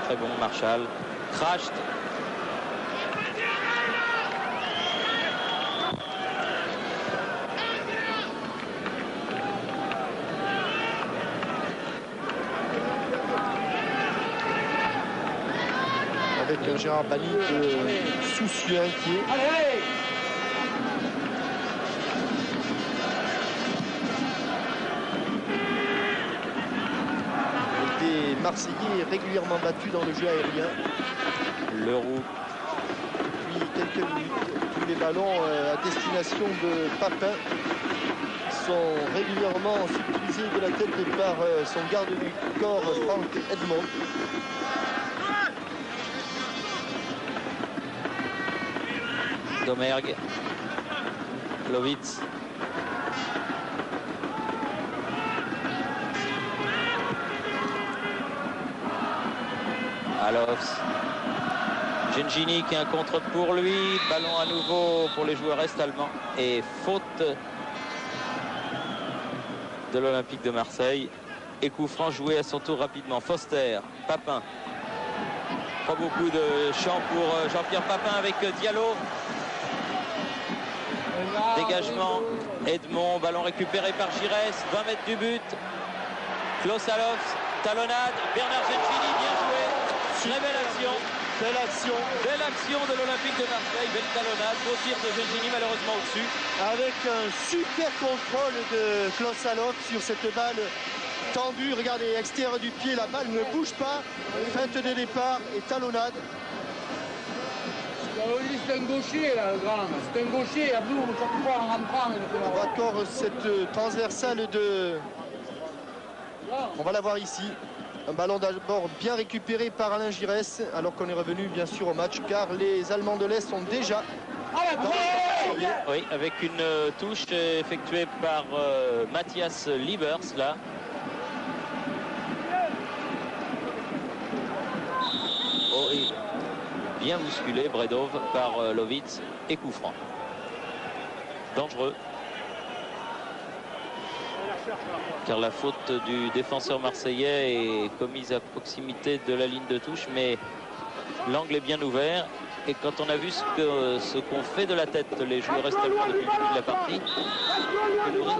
Très bon, Marshall. Crasht. Avec un Gérard Bali soucieux, inquiet. Allez! Des Marseillais régulièrement battus dans le jeu aérien. Leroux. Depuis quelques minutes, tous les ballons à destination de Papin sont régulièrement subtilisés de la tête par son garde du corps Franck Edmond. Domergue. Lovitz. Alofs. Gengini qui a un contre pour lui. Ballon à nouveau pour les joueurs est-allemands. Et faute de l'Olympique de Marseille. Et coup franc joué à son tour rapidement. Foster. Papin. Pas beaucoup de champ pour Jean-Pierre Papin avec Diallo. Dégagement. Edmond. Ballon récupéré par Giresse. 20 mètres du but. Klaus Alofs. Talonnade. Bernard Gengini. Bien joué. Très belle action. Belle action. Belle action de l'Olympique de Marseille. Belle talonnade. Beau tir de Gengini malheureusement au-dessus. Avec un super contrôle de Klaus Alofs sur cette balle tendue. Regardez, extérieur du pied, la balle ne bouge pas. Feinte de départ et talonnade. C'est un gaucher là, le grand. C'est un gaucher. Abdou, chaque fois en rentrant. On va encore cette transversale de... On va la voir ici. Un ballon d'abord bien récupéré par Alain Giresse, alors qu'on est revenu bien sûr au match, car les Allemands de l'Est sont déjà dans le... Oui, avec une touche effectuée par Matthias Liebers là. Oh, et bien bousculé Bredov par Lovitz et coup franc. Dangereux. Car la faute du défenseur marseillais est commise à proximité de la ligne de touche, mais l'angle est bien ouvert. Et quand on a vu ce qu'ont fait de la tête les joueurs est-allemands depuis le début de la partie, on peut nourrir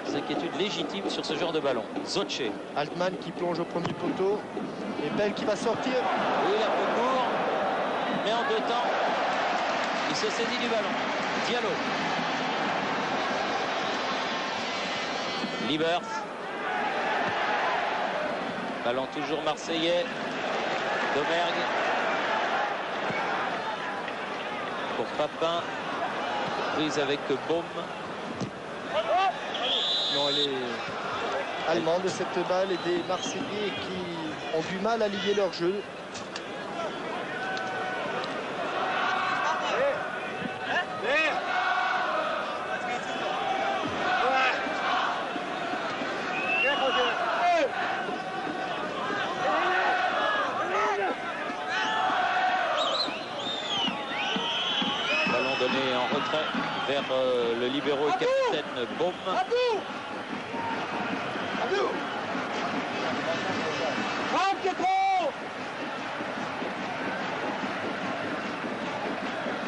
des inquiétudes légitimes sur ce genre de ballon. Zotche. Altman qui plonge au premier poteau. Et Bell qui va sortir. Oui, un peu court, mais en deux temps, il se saisit du ballon. Diallo. Liebers. Ballon toujours marseillais. Domergue. Pour Papin. Prise avec Baume. Non, elle est allemande cette balle et des Marseillais qui ont du mal à lier leur jeu. donné en retrait vers le libéro et capitaine Baume.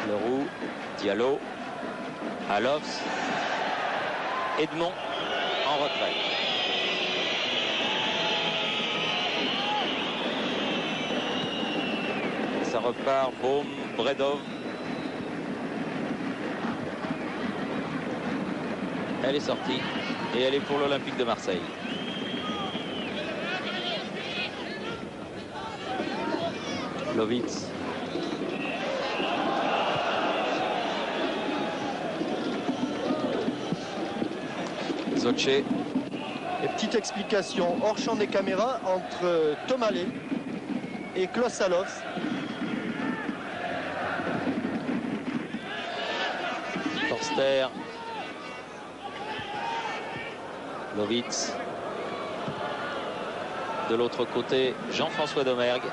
Leroux, Diallo, Alofs, Edmond en retrait. Ça repart, Baume, Bredov. Elle est sortie et elle est pour l'Olympique de Marseille. Lovitz. Zotche. Et petite explication hors champ des caméras entre Tomalé et Klaus Alofs. Forster. Lovitz. De l'autre côté, Jean-François Domergue.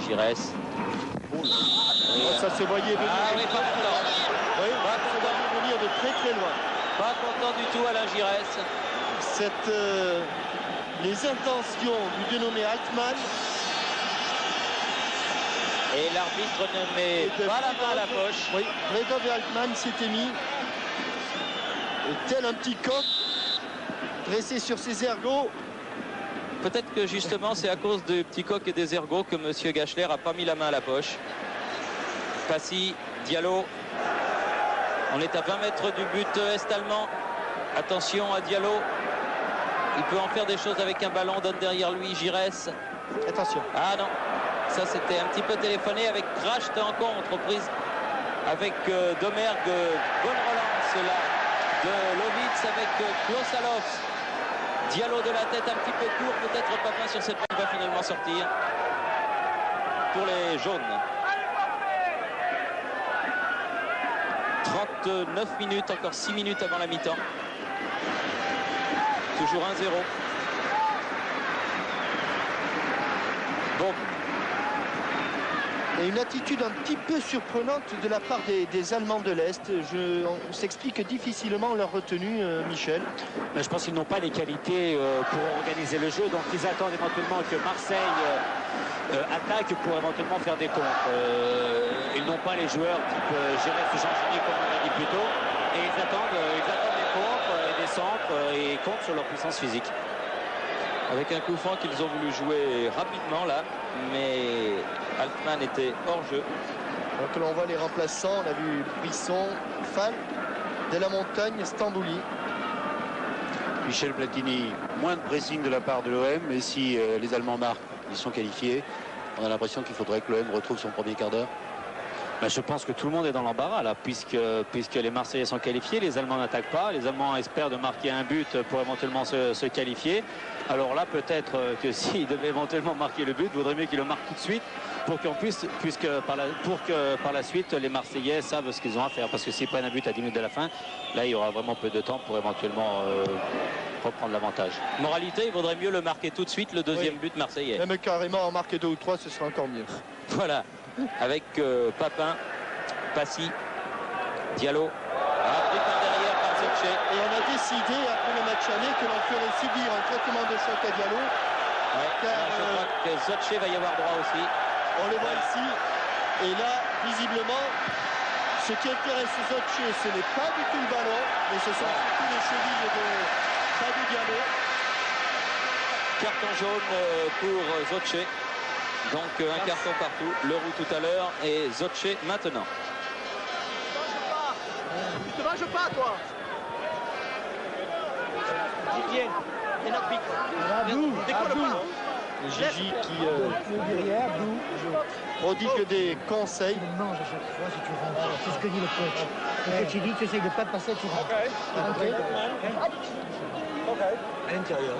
Giresse. Oh, ça se voyait venir. Ah oui, pas content. Oui, ça se voyait venir de très très loin. Pas content du tout Alain Giresse. Les intentions du dénommé Altman. Et l'arbitre ne met pas la main à la poche. Oui, Bredov et Altman s'étaient mis tel un petit coq dressé sur ses ergots. Peut-être que justement c'est à cause des petits coqs et des ergots que M. Gachler n'a pas mis la main à la poche. Passy, Diallo. On est à 20 mètres du but est-allemand. Attention à Diallo. Il peut en faire des choses avec un ballon. Donne derrière lui Giresse. Attention. Ah non. Ça c'était un petit peu téléphoné avec crash en contre prise avec Domergue. Bonne relance là de Lovitz avec Klaus Alofs. Diallo de la tête un petit peu court. Peut-être Papin sur cette balle va finalement sortir pour les jaunes. 39 minutes, encore 6 minutes avant la mi-temps. Toujours 1-0. Bon. Et une attitude un petit peu surprenante de la part des Allemands de l'Est. On s'explique difficilement leur retenue, Michel. Mais je pense qu'ils n'ont pas les qualités pour organiser le jeu. Donc ils attendent éventuellement que Marseille attaque pour éventuellement faire des contres. Ils n'ont pas les joueurs type Giresse ou Jean-Gini comme on l'a dit plus tôt. Et ils attendent des contres et des centres et comptent sur leur puissance physique. Avec un coup franc qu'ils ont voulu jouer rapidement là, mais Altman était hors jeu. Donc là on voit les remplaçants, on a vu Brisson, Fall, De la Montagne, Stambouli. Michel Platini, moins de pressing de la part de l'OM, et si les Allemands marquent, ils sont qualifiés. On a l'impression qu'il faudrait que l'OM retrouve son premier quart d'heure. Ben, je pense que tout le monde est dans l'embarras là, puisque les Marseillais sont qualifiés, les Allemands n'attaquent pas, les Allemands espèrent de marquer un but pour éventuellement se qualifier. Alors là, peut-être que s'ils devaient éventuellement marquer le but, il vaudrait mieux qu'ils le marquent tout de suite pour qu'on puisse, pour que par la suite les Marseillais savent ce qu'ils ont à faire. Parce que s'ils prennent un but à 10 minutes de la fin, là il y aura vraiment peu de temps pour éventuellement reprendre l'avantage. Moralité, il vaudrait mieux le marquer tout de suite, le deuxième but marseillais. Même carrément en marquer 2 ou 3, ce sera encore mieux. Voilà, avec Papin, Passy, Diallo, pris par derrière par Zotche. Et on a décidé après le match aller que l'on ferait subir un traitement de choc à Diallo. Ouais, car, je crois que Zotche va y avoir droit aussi. On le voit ici. Et là, visiblement, ce qui intéresse Zotche, ce n'est pas du tout le ballon, mais ce sont surtout les chevilles de Fabio Diallo. Carton jaune pour Zotche. Donc un carton partout. Leroux tout à l'heure et Zotche maintenant. Tu te manges pas, toi. Gigi qui prodigue des conseils. Tu manges à chaque fois si tu rentres. C'est ce que dit le coach. Le coach il dit tu essayes de ne pas passer, tu rentres. À l'intérieur.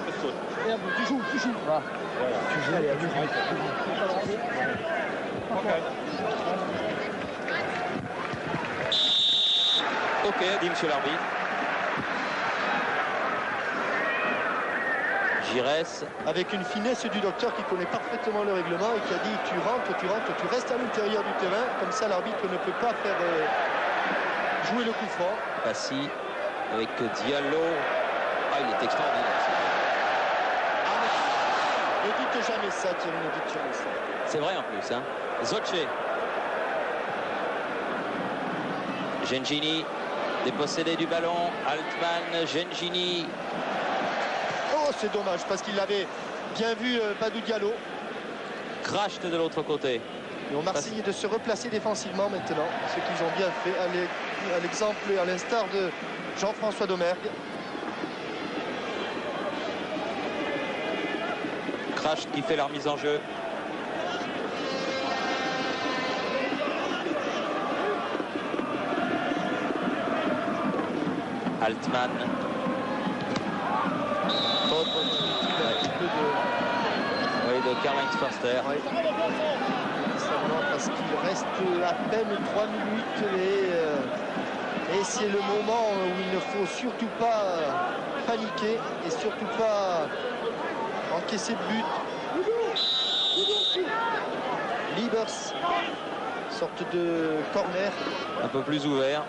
Tu joues. Voilà. Tu joues, allez, tu rentres. Ok, dit monsieur l'arbitre. Giresse. Avec une finesse du docteur qui connaît parfaitement le règlement et qui a dit tu rentres, tu restes à l'intérieur du terrain. Comme ça, l'arbitre ne peut pas faire jouer le coup franc. Passy avec Diallo. Ah, il est extraordinaire. Ne dites jamais ça, Thierry, ne dites jamais ça. C'est vrai en plus, hein. Zocce. Gengini, dépossédé du ballon. Altman, Gengini. Oh, c'est dommage parce qu'il avait bien vu Badou Diallo. Crash de l'autre côté. Ils ont Marseillais de se replacer défensivement maintenant, ce qu'ils ont bien fait, à l'exemple et à l'instar de Jean-François Domergue. Crash qui fait la remise en jeu. Altman. Faute de Karl-Heinz Förster. Ouais. Parce qu'il reste à peine 3 minutes et c'est le moment où il ne faut surtout pas paniquer et surtout pas encaisser de but. Liebers, sorte de corner. Un peu plus ouvert.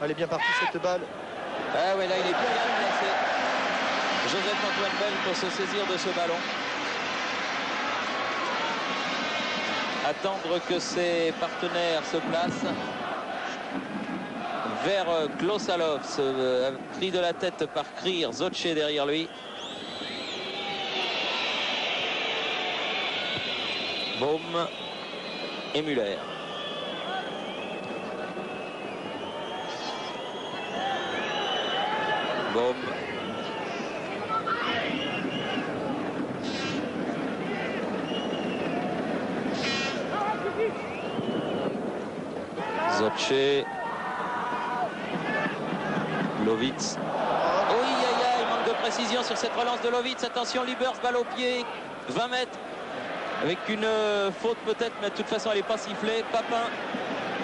Elle est bien partie cette balle. Ah ouais, là il est bien placé. Joseph-Antoine Bell pour se saisir de ce ballon. Attendre que ses partenaires se placent. Vers Klosalov, pris de la tête par Krier, Zocce derrière lui. Baum et Müller. Baum. Zocce. Lovitz. Oh, il manque de précision sur cette relance de Lovitz. Attention, Liebers, balle au pied. 20 mètres. Avec une faute peut-être, mais de toute façon elle n'est pas sifflée. Papin.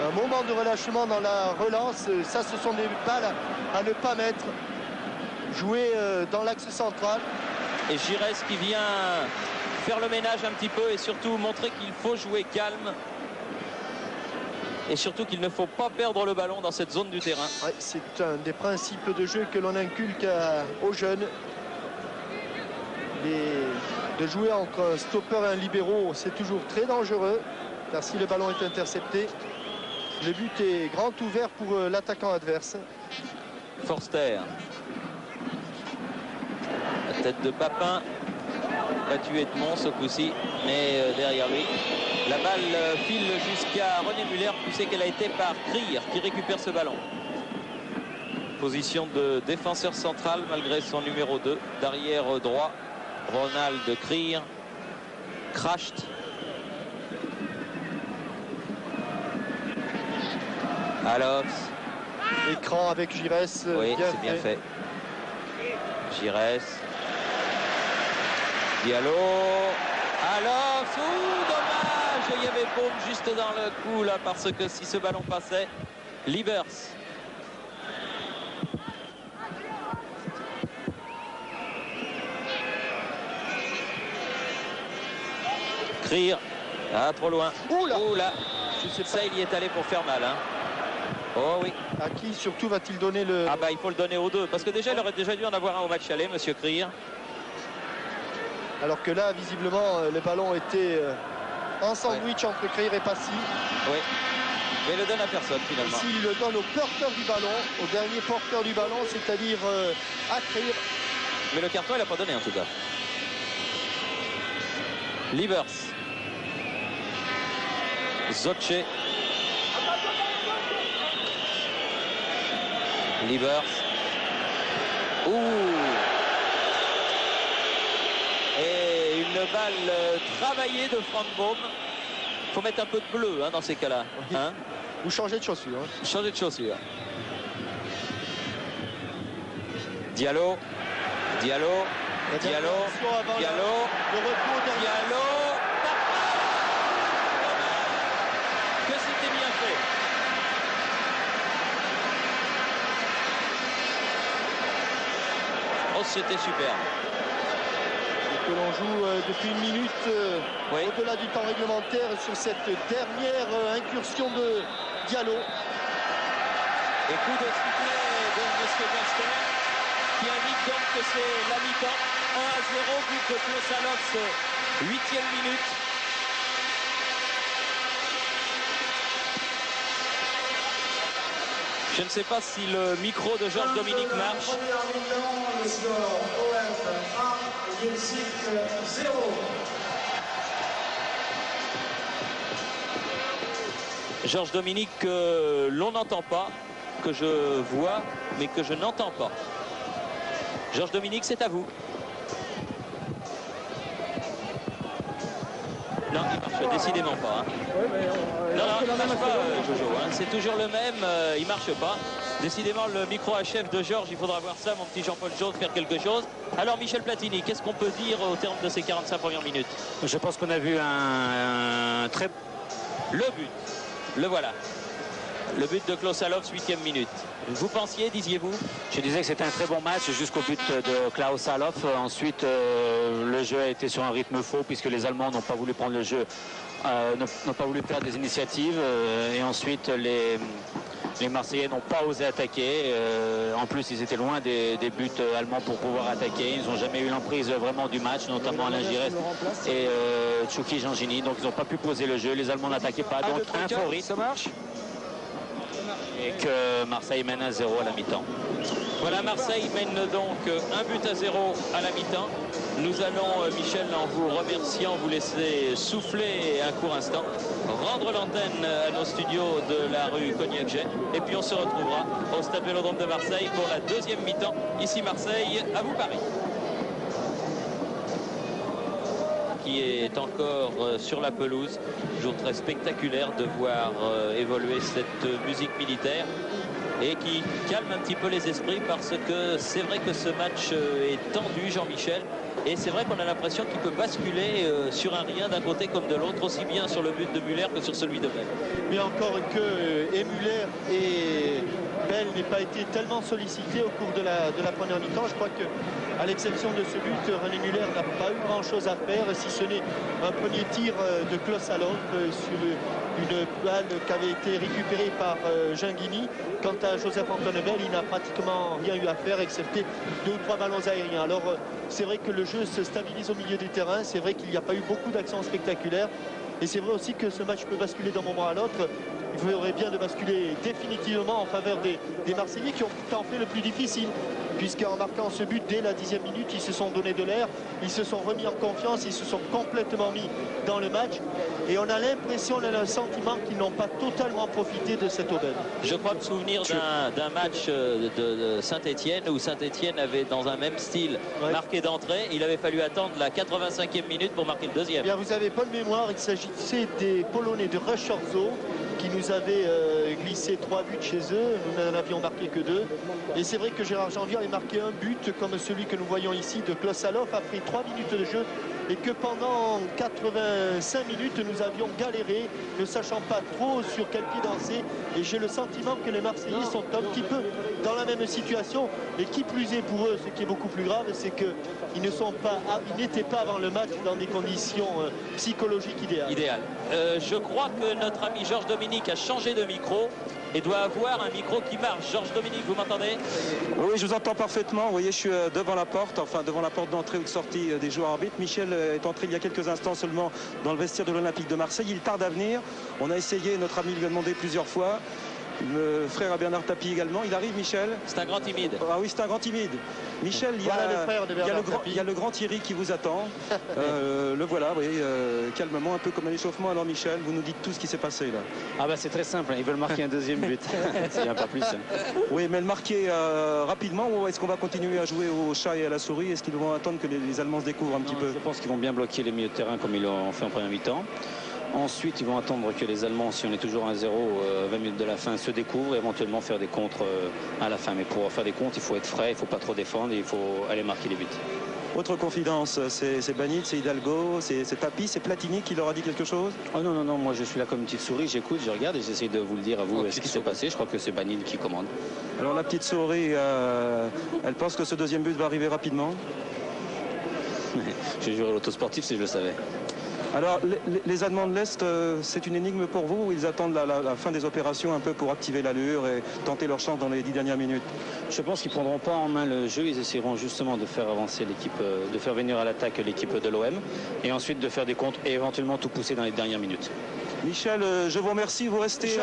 Un moment de relâchement dans la relance. Ça, ce sont des balles à ne pas mettre. Jouer dans l'axe central. Et Giresse qui vient faire le ménage un petit peu et surtout montrer qu'il faut jouer calme. Et surtout qu'il ne faut pas perdre le ballon dans cette zone du terrain. Ouais, c'est un des principes de jeu que l'on inculque aux jeunes. De jouer entre un stopper et un libéro, c'est toujours très dangereux. Car si le ballon est intercepté, le but est grand ouvert pour l'attaquant adverse. Forster. La tête de Papin. Battu Edmond ce coup-ci, mais derrière lui. La balle file jusqu'à René Müller, poussée qu'elle a été par Krier qui récupère ce ballon. Position de défenseur central malgré son numéro 2. D'arrière droit, Ronald Krier. Kracht. Alofs. Écran avec Giresse. Oui, c'est bien fait. Giresse. Diallo. Alofs. Ouh, dommage. Il y avait Baum juste dans le coup là, parce que si ce ballon passait, Liebers. Krier. Ah, trop loin. Oula. Oula. Je sais pas. Ça, il y est allé pour faire mal. Hein. Oh oui. À qui surtout va-t-il donner le... Ah bah il faut le donner aux deux. Parce que déjà, il aurait déjà dû en avoir un au match aller, monsieur Krier. Alors que là, visiblement, le ballon était en sandwich entre Krier et Passy. Oui. Mais il le donne à personne finalement. Ici, il le donne au porteur du ballon, au dernier porteur du ballon, c'est-à-dire à Krier. Mais le carton, il n'a pas donné en tout cas. Liebers. Zocce. Liebers. Ouh. Et une balle travaillée de Frank Baum. Il faut mettre un peu de bleu hein, dans ces cas-là. Hein, Vous changez de chaussure. Hein. changer de chaussure. Diallo. Diallo. Diallo. Diallo. Le repos derrière. Diallo. Que c'était bien fait. Oh, c'était superbe. que l'on joue depuis une minute au-delà du temps réglementaire sur cette dernière incursion de Diallo. Et coup de sifflet de M. Gerster qui indique donc que c'est la mi-temps. 1-0, but de Klaus Allofs, 8e minute. Je ne sais pas si le micro de Georges Dominique marche. Georges Dominique, que l'on n'entend pas, que je vois, mais que je n'entends pas. Georges Dominique, c'est à vous. Non, il marche décidément pas. Hein. Non, il ne marche pas, Jojo. Hein. C'est toujours le même, il marche pas. Décidément, le micro HF de Georges, il faudra voir ça, mon petit Jean-Paul Josse, faire quelque chose. Alors, Michel Platini, qu'est-ce qu'on peut dire au terme de ces 45 premières minutes? Je pense qu'on a vu un très... Le but, le voilà. Le but de Klaus Allofs, 8e minute. Vous pensiez, disiez-vous? Je disais que c'était un très bon match jusqu'au but de Klaus Allofs. Ensuite, le jeu a été sur un rythme faux puisque les Allemands n'ont pas voulu prendre le jeu, n'ont pas voulu perdre des initiatives. Et ensuite, les Marseillais n'ont pas osé attaquer. En plus, ils étaient loin des buts allemands pour pouvoir attaquer. Ils n'ont jamais eu l'emprise vraiment du match, notamment Alain Giresse et Tchouki Jangini. Donc, ils n'ont pas pu poser le jeu. Les Allemands n'attaquaient pas. Donc, un faux rythme. Ça marche. Et que Marseille mène à 0 à la mi-temps. Voilà, Marseille mène donc 1-0 à la mi-temps. Nous allons, Michel, en vous remerciant, vous laisser souffler un court instant, rendre l'antenne à nos studios de la rue Cognac-Jet. Et puis on se retrouvera au Stade Vélodrome de Marseille pour la deuxième mi-temps. Ici Marseille, à vous Paris. Qui est encore sur la pelouse. Toujours très spectaculaire de voir évoluer cette musique militaire et qui calme un petit peu les esprits parce que c'est vrai que ce match est tendu, Jean-Michel, et c'est vrai qu'on a l'impression qu'il peut basculer sur un rien d'un côté comme de l'autre, aussi bien sur le but de Müller que sur celui de Bell. Mais encore que Müller et Bell n'aient pas été tellement sollicités au cours de la première mi-temps. Je crois que à l'exception de ce but, René Müller n'a pas eu grand-chose à faire, si ce n'est un premier tir de Klaus Allofs sur une balle qui avait été récupérée par Jangini. Quant à Joseph-Antoine Bell, il n'a pratiquement rien eu à faire, excepté 2 ou 3 ballons aériens. Alors c'est vrai que le jeu se stabilise au milieu du terrain, c'est vrai qu'il n'y a pas eu beaucoup d'actions spectaculaires. Et c'est vrai aussi que ce match peut basculer d'un moment à l'autre. Il faudrait bien de basculer définitivement en faveur des Marseillais qui ont pourtant fait le plus difficile. Puisqu'en marquant ce but dès la 10e minute, ils se sont donné de l'air, ils se sont remis en confiance, ils se sont complètement mis dans le match. Et on a l'impression, on a le sentiment qu'ils n'ont pas totalement profité de cette aubaine. Je crois me souvenir d'un match de Saint-Etienne où Saint-Etienne avait dans un même style marqué d'entrée. Il avait fallu attendre la 85e minute pour marquer le deuxième. Bien, vous avez bonne mémoire, il s'agissait des Polonais de Rushorzo qui nous avaient glissé 3 buts chez eux. Nous n'en avions marqué que 2. Et c'est vrai que Gérard Janvier avait marqué un but comme celui que nous voyons ici de Klaus Allofs après 3 minutes de jeu. Et que pendant 85 minutes, nous avions galéré, ne sachant pas trop sur quel pied danser. Et j'ai le sentiment que les Marseillais sont un petit peu dans la même situation. Et qui plus est pour eux, ce qui est beaucoup plus grave, c'est qu'ils n'étaient pas avant le match dans des conditions psychologiques idéales. Je crois que notre ami Georges Dominique a changé de micro et doit avoir un micro qui marche. Georges Dominique, vous m'entendez? Oui, je vous entends parfaitement. Vous voyez, je suis devant la porte, enfin devant la porte d'entrée ou de sortie des joueurs arbitres. Michel est entré il y a quelques instants seulement dans le vestiaire de l'Olympique de Marseille. Il tarde à venir. On a essayé, notre ami lui a demandé plusieurs fois. Le frère à Bernard Tapie également. Il arrive, Michel. C'est un grand timide. Ah oui, c'est un grand timide. Michel, il y a le grand Thierry qui vous attend. Le voilà, oui, calmement, un peu comme à l'échauffement. Alors Michel, vous nous dites tout ce qui s'est passé là. Ah bah c'est très simple, ils veulent marquer un deuxième but. Il n'y a pas plus. Oui, mais le marquer rapidement, ou est-ce qu'on va continuer à jouer au chat et à la souris? Est-ce qu'ils vont attendre que les Allemands se découvrent un petit peu? Je pense qu'ils vont bien bloquer les milieux de terrain comme ils l'ont fait en première mi-temps. Ensuite, ils vont attendre que les Allemands, si on est toujours à 0, 20 minutes de la fin, se découvrent et éventuellement faire des contres à la fin. Mais pour faire des contres, il faut être frais, il ne faut pas trop défendre et il faut aller marquer les buts. Autre confidence, c'est Banit, c'est Hidalgo, c'est Tapie, c'est Platini qui leur a dit quelque chose? Oh non, non, non, moi je suis là comme une petite souris, j'écoute, je regarde et j'essaie de vous le dire à vous ce qui s'est passé. Je crois que c'est Banit qui commande. Alors la petite souris, elle pense que ce deuxième but va arriver rapidement? je jouerais l'autosportif si je le savais. Alors, les Allemands de l'Est, c'est une énigme pour vous ou ils attendent la fin des opérations un peu pour activer l'allure et tenter leur chance dans les 10 dernières minutes? Je pense qu'ils ne prendront pas en main le jeu. Ils essaieront justement de faire avancer l'équipe, de faire venir à l'attaque l'équipe de l'OM et ensuite de faire des contres et éventuellement tout pousser dans les dernières minutes. Michel, je vous remercie. Vous restez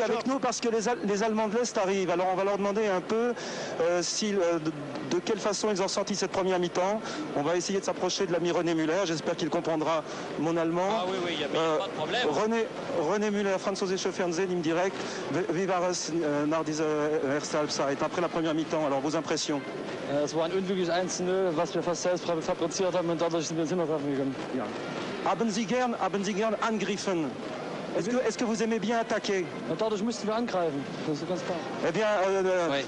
avec nous parce que les Allemands de l'Est arrivent. Alors, on va leur demander un peu de quelle façon ils ont sorti cette première mi-temps. On va essayer de s'approcher de l'ami René Müller. J'espère qu'il comprendra mon allemand. Ah oui, il n'y a pas de problème. René Müller, französische Fernsehen im Direkt. Wie war es nach dieser ersten Halbzeit, après la première mi-temps? Alors, vos impressions? Es war ein unglückliches 1:0, was wir fast selbst fabriziert haben und dadurch sind wir noch gekommen. Ja. Haben Sie gern angegriffen? Est-ce que vous aimez bien attaquer? Dadurch mussten wir angreifen, das ist ganz klar. Eh bien,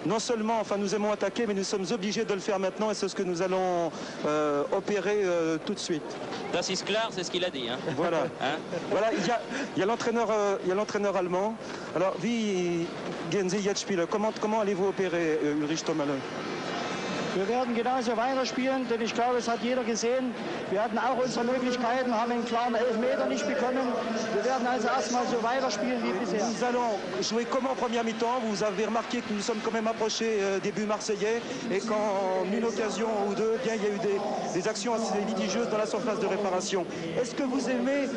non seulement nous aimons attaquer, mais nous sommes obligés de le faire maintenant et c'est ce que nous allons opérer tout de suite. Das ist klar, c'est ce qu'il a dit. Hein. Voilà. Hein? Voilà, il y a l'entraîneur allemand. Alors, wie gehen Sie jetzt spielen? Comment allez-vous opérer, Ulrich Tomale? Wir werden genauso weiterspielen, denn ich glaube, es hat jeder gesehen. Wir hatten auch unsere Möglichkeiten, haben einen klaren Elfmeter nicht bekommen. Wir werden also erstmal so weiterspielen wie bisher. Nous allons jouer comme en première mi-temps. Vous avez remarqué que nous sommes quand même approchés des buts marseillais et qu'en une occasion ou deux, bien, il y a eu des actions assez litigieuses dans la surface de réparation. Est-ce que vous aimez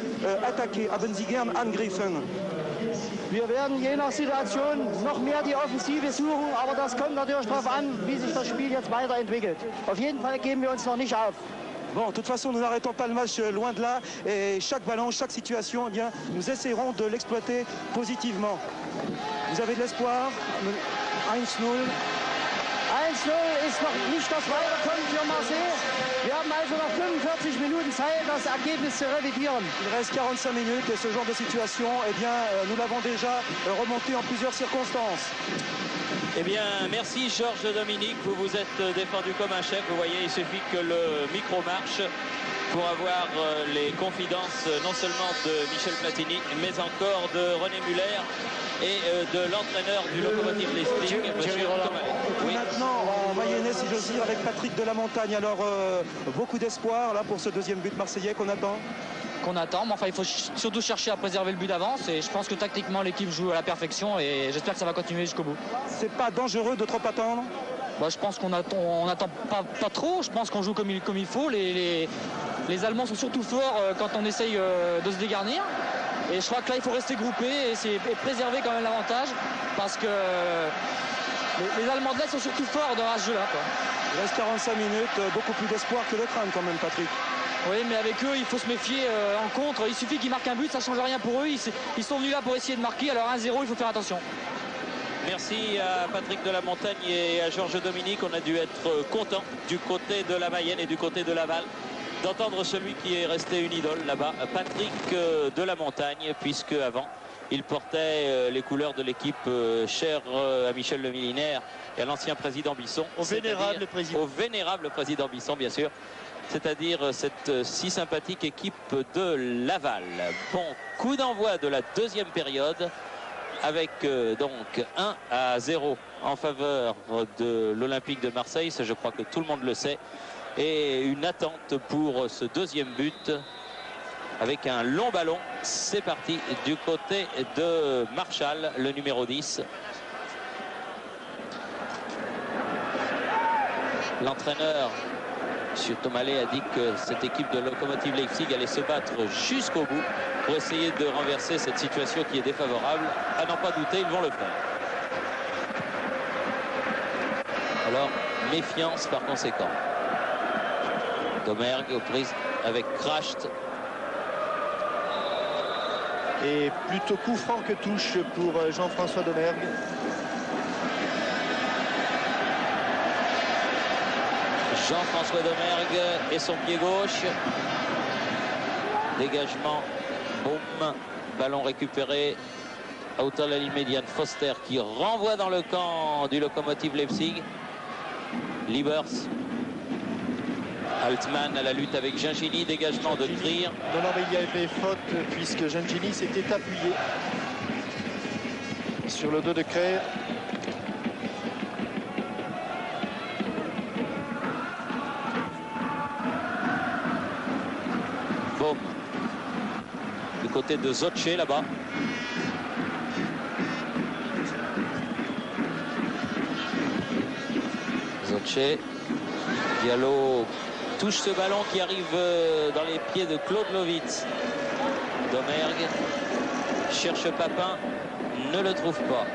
attaquer? Haben Sie gern angreifen? Wir werden je nach Situation noch mehr die Offensive suchen, aber das kommt natürlich darauf an, wie sich das Spiel jetzt weiterentwickelt. Auf jeden Fall geben wir uns noch nicht auf. Bon, de toute façon, nous n'arrêtons pas le match loin de là. Et chaque ballon, chaque situation, eh bien, nous essaierons de l'exploiter positivement. Vous avez de l'espoir? 1-0. 1-0 ist noch nicht das Weiterkommen für Marseille. Wir haben also noch 45 Minuten Zeit, das Ergebnis zu revidieren. Il reste 45 minutes et ce genre de situation, eh bien, nous l'avons déjà remonté en plusieurs circonstances. Eh bien, merci Georges Dominique, vous vous êtes défendu comme un chef. Vous voyez, il suffit que le micro marche pour avoir les confidences non seulement de Michel Platini, mais encore de René Müller et de l'entraîneur du Lokomotiv Leipzig, M. Tomale. Oui. Maintenant, en mayonnaise, si j'ose dire, avec Patrick de la Montagne. Alors, beaucoup d'espoir là pour ce deuxième but marseillais qu'on attend. Mais enfin il faut surtout chercher à préserver le but d'avance et je pense que tactiquement l'équipe joue à la perfection et j'espère que ça va continuer jusqu'au bout. C'est pas dangereux de trop attendre? Je pense qu'on attend pas trop, je pense qu'on joue comme il faut. Les Allemands sont surtout forts quand on essaye de se dégarnir et je crois que là il faut rester groupé et préserver quand même l'avantage parce que les Allemands de l'Est sont surtout forts dans ce jeu-là. Il reste 45 minutes, beaucoup plus d'espoir que de crainte quand même, Patrick. Oui, mais avec eux, il faut se méfier en contre. Il suffit qu'ils marquent un but, ça ne change rien pour eux. Ils sont venus là pour essayer de marquer. Alors 1-0, il faut faire attention. Merci à Patrick de la Montagne et à Georges Dominique. On a dû être content du côté de la Mayenne et du côté de Laval d'entendre celui qui est resté une idole là-bas, Patrick de la Montagne, puisque avant il portait les couleurs de l'équipe chère à Michel Le Millinaire et à l'ancien président Bisson. Au vénérable président Bisson, bien sûr. C'est-à-dire cette si sympathique équipe de Laval. Bon, coup d'envoi de la deuxième période avec donc 1-0 en faveur de l'Olympique de Marseille. Ça, je crois que tout le monde le sait. Et une attente pour ce deuxième but avec un long ballon. C'est parti du côté de Marchal, le numéro 10. L'entraîneur M. Tomale a dit que cette équipe de Lokomotiv Leipzig allait se battre jusqu'au bout pour essayer de renverser cette situation qui est défavorable. À n'en pas douter, ils vont le faire. Alors, méfiance par conséquent. Domergue aux prises avec Kracht. Et plutôt coup franc que touche pour Jean-François Domergue. Jean-François Domergue et son pied gauche. Dégagement, boum, ballon récupéré à hauteur de la ligne médiane. Foster qui renvoie dans le camp du Lokomotiv Leipzig. Liebers. Altman à la lutte avec Gingini, dégagement de Trier. Non, mais il y avait faute puisque Gingini s'était appuyé sur le dos de Creer. faute du côté de Zotche là-bas. Zotche, Diallo touche ce ballon qui arrive dans les pieds de Claude Lovitz. Domergue cherche Papin, ne le trouve pas.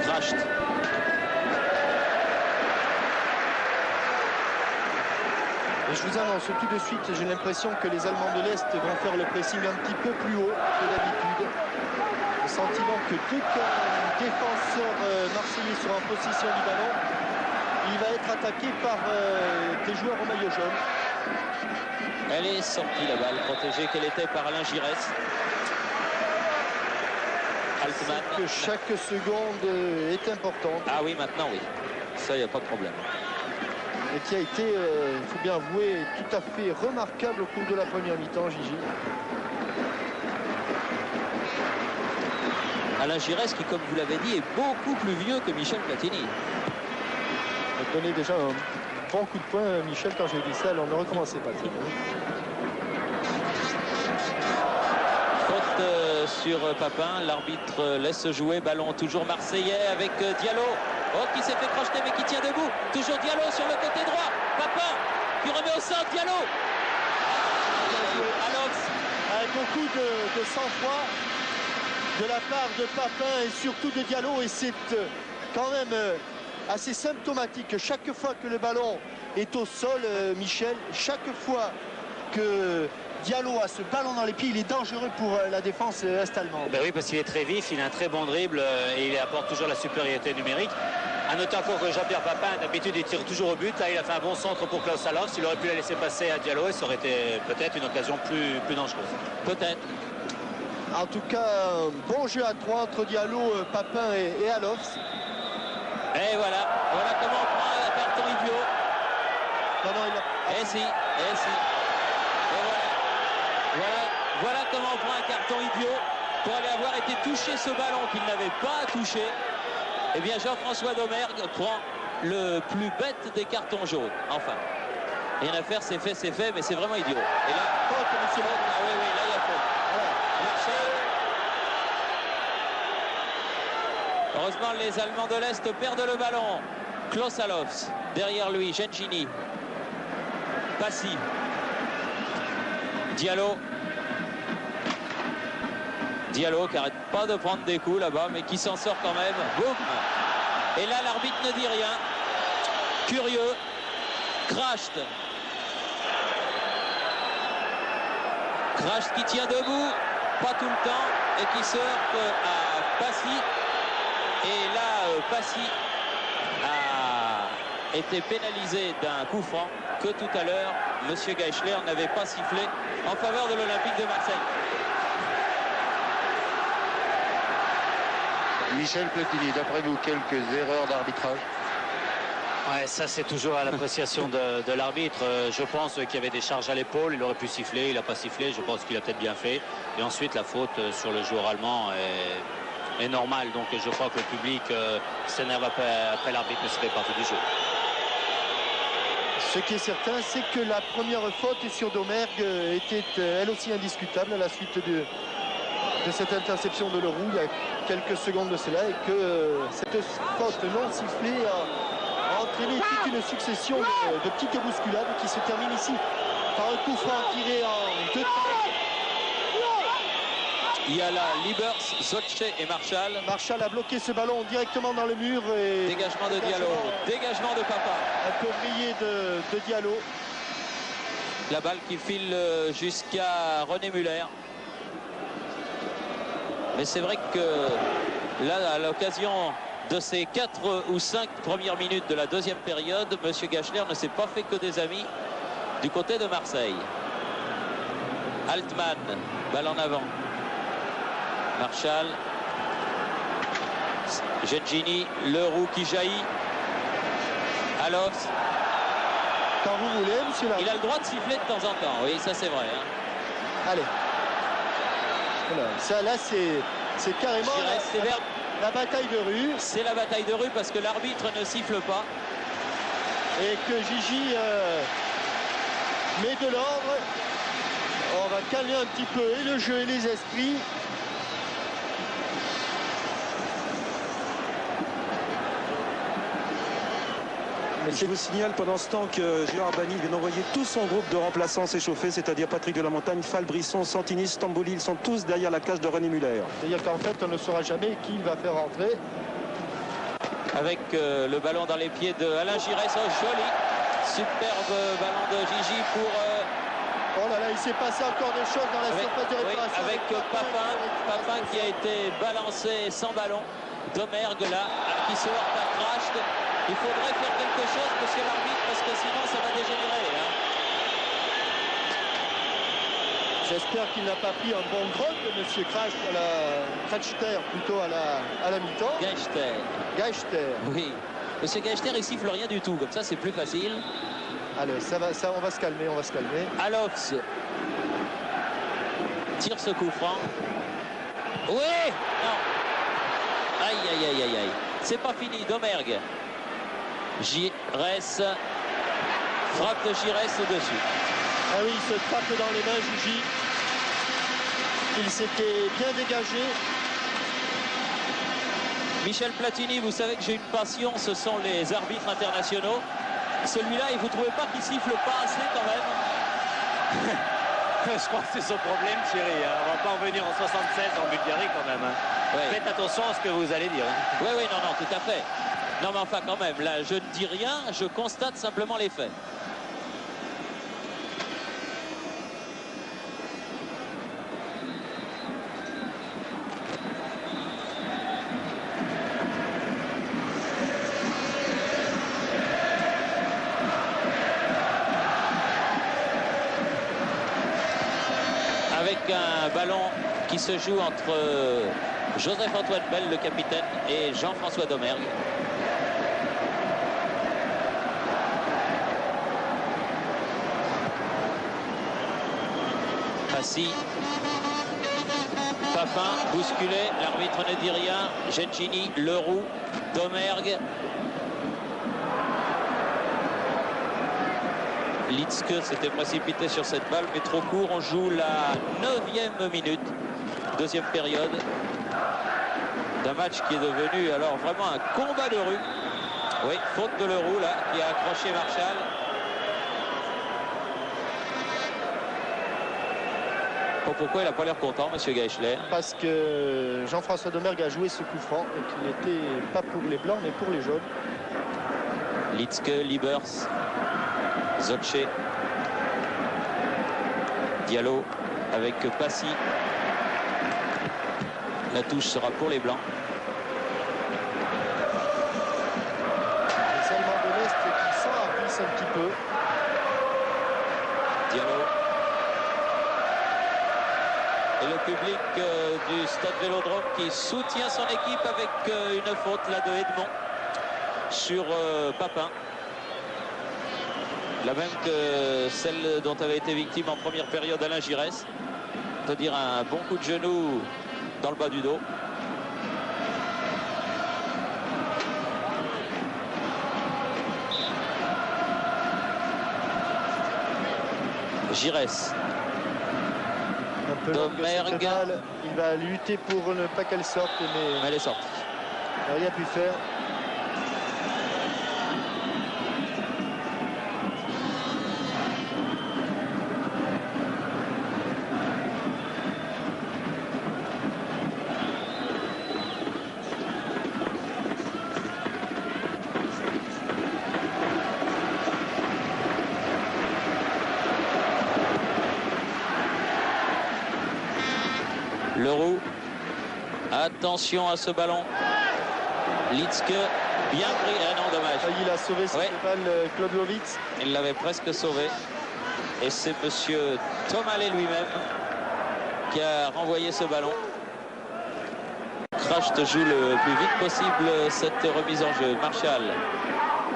Kracht. Et je vous annonce tout de suite, j'ai l'impression que les Allemands de l'Est vont faire le pressing un petit peu plus haut que d'habitude. Le sentiment que dès qu'un défenseur marseillais sera en possession du ballon, il va être attaqué par des joueurs au maillot jaune. Elle est sortie la balle, protégée qu'elle était par Alain Giresse. Altman. Que chaque seconde est importante. Ah oui, maintenant oui. Ça, il n'y a pas de problème. Et qui a été, il faut bien avouer, tout à fait remarquable au cours de la première mi-temps, Gigi. Alain Giresse qui, comme vous l'avez dit, est beaucoup plus vieux que Michel Platini. Il a donné déjà un bon coup de poing, Michel, quand j'ai dit ça, alors ne recommencez pas. Faute sur Papin, l'arbitre laisse jouer, ballon toujours marseillais avec Diallo. Oh, qui s'est fait crocheter mais qui tient debout. Toujours Diallo sur le côté droit. Papin qui remet au centre, Diallo. Alox. Avec beaucoup de sang-froid de la part de Papin et surtout de Diallo. Et c'est quand même assez symptomatique. Chaque fois que le ballon est au sol, Michel, chaque fois que Diallo a ce ballon dans les pieds, il est dangereux pour la défense est-allemande. Ben oui, parce qu'il est très vif, il a un très bon dribble et il apporte toujours la supériorité numérique. À noter encore que Jean-Pierre Papin, d'habitude, il tire toujours au but. Là, il a fait un bon centre pour Klaus Allofs. Il aurait pu la laisser passer à Diallo et ça aurait été peut-être une occasion plus dangereuse. Peut-être. En tout cas, un bon jeu à 3 entre Diallo, Papin et Allofs. Et voilà comment on prend un carton idiot. Non, il a... Et si. Et voilà comment on prend un carton idiot pour aller avoir été touché ce ballon qu'il n'avait pas touché. Eh bien, Jean-François Domergue prend le plus bête des cartons jaunes. Enfin, rien à faire, c'est fait, mais c'est vraiment idiot. Et là, faute, monsieur. Ah oui, là, il y a faute. Voilà. Marchal. Heureusement, les Allemands de l'Est perdent le ballon. Klaus Allofs, derrière lui, Gengini. Passy. Diallo qui n'arrête pas de prendre des coups là-bas, mais qui s'en sort quand même. Boum. Et là, l'arbitre ne dit rien. Curieux. Kracht qui tient debout, pas tout le temps, et qui se heurte à Passy. Et là, Passy a été pénalisé d'un coup franc que tout à l'heure, M. Geischler n'avait pas sifflé en faveur de l'Olympique de Marseille. Michel Platini, d'après vous, quelques erreurs d'arbitrage? Ouais, ça c'est toujours à l'appréciation de l'arbitre. Je pense qu'il y avait des charges à l'épaule, il aurait pu siffler, il n'a pas sifflé, je pense qu'il a peut-être bien fait. Et ensuite la faute sur le joueur allemand est normale, donc je crois que le public s'énerve après l'arbitre, mais ça fait partie du jeu. Ce qui est certain, c'est que la première faute sur Domergue était elle aussi indiscutable à la suite de cette interception de Leroux il y a quelques secondes de cela, et que cette faute non sifflée a entraîné toute une succession de petites bousculades qui se terminent ici par un coup franc tiré en 2 temps. Il y a là Liebers, Zotche et Marchal. Marchal a bloqué ce ballon directement dans le mur. Et dégagement de Diallo, dégagement de Papin. Un peu brillé de Diallo. La balle qui file jusqu'à René Muller. Mais c'est vrai que là, à l'occasion de ces 4 ou 5 premières minutes de la deuxième période, M. Geischler ne s'est pas fait que des amis du côté de Marseille. Altman, balle en avant. Marchal. Gengini, Leroux qui jaillit. Allofs. Quand vous voulez, monsieur là. Il a le droit de siffler de temps en temps, oui, ça c'est vrai. Hein. Allez. Voilà. Ça là, c'est carrément la bataille de rue. C'est la bataille de rue parce que l'arbitre ne siffle pas. Et que Gigi met de l'ordre. On va calmer un petit peu et le jeu et les esprits. Je vous signale pendant ce temps que Gérard Banny vient d'envoyer tout son groupe de remplaçants s'échauffer, c'est-à-dire Patrick de la Montagne, Fall, Brisson, Santini, Stambouli, ils sont tous derrière la cage de René Muller. C'est-à-dire qu'en fait, on ne saura jamais qui il va faire rentrer. Avec le ballon dans les pieds de Alain Giresse, oh, joli, superbe ballon de Gigi pour... Oh là là, il s'est passé encore des choses dans la surface de réparation. Oui, avec Papin qui a été balancé sans ballon. Domergue là, qui se heurte à Crash. Il faudrait faire quelque chose, monsieur l'arbitre, parce que sinon ça va dégénérer. Hein. J'espère qu'il n'a pas pris un bon grotte de monsieur Kratchter, plutôt à la mi-temps. Geichter. Oui. Monsieur Geichter, il siffle rien du tout. Comme ça, c'est plus facile. Allez, on va se calmer, Alofs tire ce coup franc. Oui. Non. Aïe. C'est pas fini. Domergue. Giresse. Frappe de Giresse au-dessus. Ah oui, il se frappe dans les mains, Gigi. Il s'était bien dégagé. Michel Platini, vous savez que j'ai une passion, ce sont les arbitres internationaux. Celui-là, et vous ne trouvez pas qu'il siffle pas assez quand même? Je crois que c'est son problème, Thierry. On ne va pas en venir en 76 en Bulgarie quand même. Hein. Ouais. Faites attention à ce que vous allez dire. Hein. Oui, non, tout à fait. Non, mais enfin, quand même, là, je ne dis rien, je constate simplement les faits. Avec un ballon qui se joue entre Joseph-Antoine Bell, le capitaine, et Jean-François Domergue. Passy. Papin, bousculé, l'arbitre ne dit rien. Gengini, Leroux, Domergue. Litzke s'était précipité sur cette balle, mais trop court. On joue la 9e minute, deuxième période, d'un match qui est devenu alors vraiment un combat de rue. Oui, faute de Leroux là, qui a accroché Marchal. Pourquoi il n'a pas l'air content, monsieur Geichler? Parce que Jean-François Domergue a joué ce coup franc et qu'il n'était pas pour les blancs, mais pour les jaunes. Litzke, Liebers. Zotche, Diallo avec Passy. La touche sera pour les blancs. Les Allemands de l'Est qui s'enhardissent un petit peu. Diallo. Et le public du Stade Vélodrome qui soutient son équipe avec une faute là de Edmond sur Papin. La même que celle dont avait été victime en première période Alain Giresse. C'est-à-dire un bon coup de genou dans le bas du dos. Giresse. Un peu Domergue. Il va lutter pour ne pas qu'elle sorte, mais elle est sortie. Il n'a rien pu faire. Leroux, attention à ce ballon. Litzke, bien pris. Ah non, dommage. Il a sauvé cette balle, Claude Lovitz. Il l'avait presque sauvé. Et c'est monsieur Tomalet lui-même qui a renvoyé ce ballon. Kracht joue le plus vite possible cette remise en jeu. Marchal,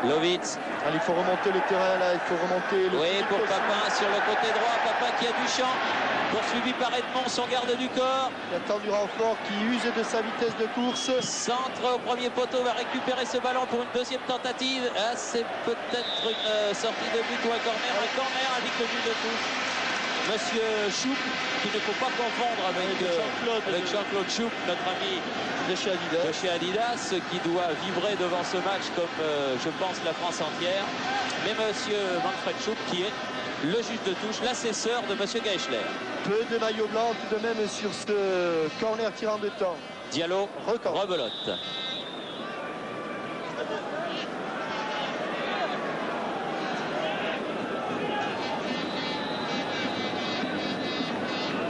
Lovitz. Il faut remonter le terrain là, il faut remonter le... Oui, pour Papin sur le côté droit. Papin il y a Duchamp, poursuivi par Edmond, son garde du corps. Il attend du renfort qui use de sa vitesse de course. Centre au premier poteau, va récupérer ce ballon pour une deuxième tentative. Ah, c'est peut-être une sortie de but ou un corner indique le but de touche. Monsieur Choup, qu'il ne faut pas confondre avec Jean-Claude Choup, notre ami de chez Adidas, qui doit vibrer devant ce match comme je pense la France entière. Mais monsieur Manfred Choup qui est le juge de touche, l'assesseur de monsieur Geischler. Peu de maillot blanc tout de même sur ce corner tirant de temps. Diallo rebelote.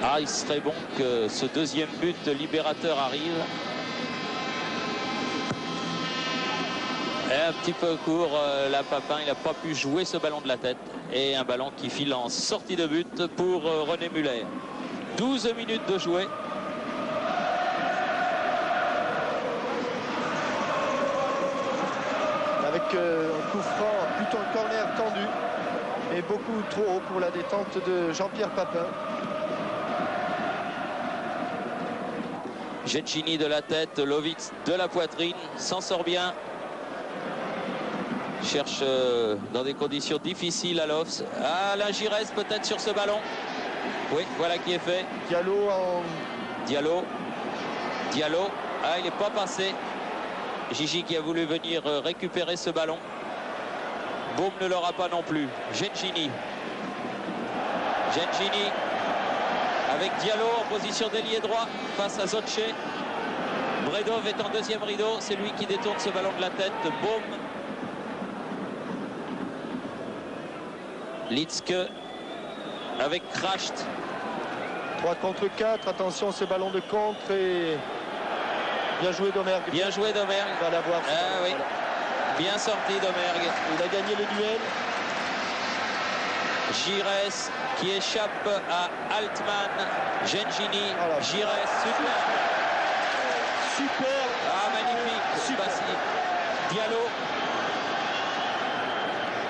Ah, il serait bon que ce deuxième but libérateur arrive. Et un petit peu court, là, Papin, il n'a pas pu jouer ce ballon de la tête. Et un ballon qui file en sortie de but pour René Muller. 12 minutes de jouer. Avec un coup franc, plutôt un corner tendu. Et beaucoup trop haut pour la détente de Jean-Pierre Papin. Gengini de la tête, Lovitz de la poitrine, s'en sort bien. Cherche dans des conditions difficiles à l'offs. Ah, Alain Giresse peut-être sur ce ballon. Oui, voilà qui est fait. Diallo. Ah, il n'est pas passé. Gigi qui a voulu venir récupérer ce ballon. Boum ne l'aura pas non plus. Gengini avec Diallo en position d'ailier droit face à Zotche. Bredov est en deuxième rideau, c'est lui qui détourne ce ballon de la tête. Boum. Litzke avec Kracht. 3 contre 4, attention ce ballon de contre et bien joué Domergue. Bien joué Domergue. Il va l'avoir. Ah oui. Bien sorti Domergue. Il a gagné le duel. Giresse qui échappe à Altman. Gengini. Voilà. Giresse. Super. Ah, magnifique. Super. Diallo.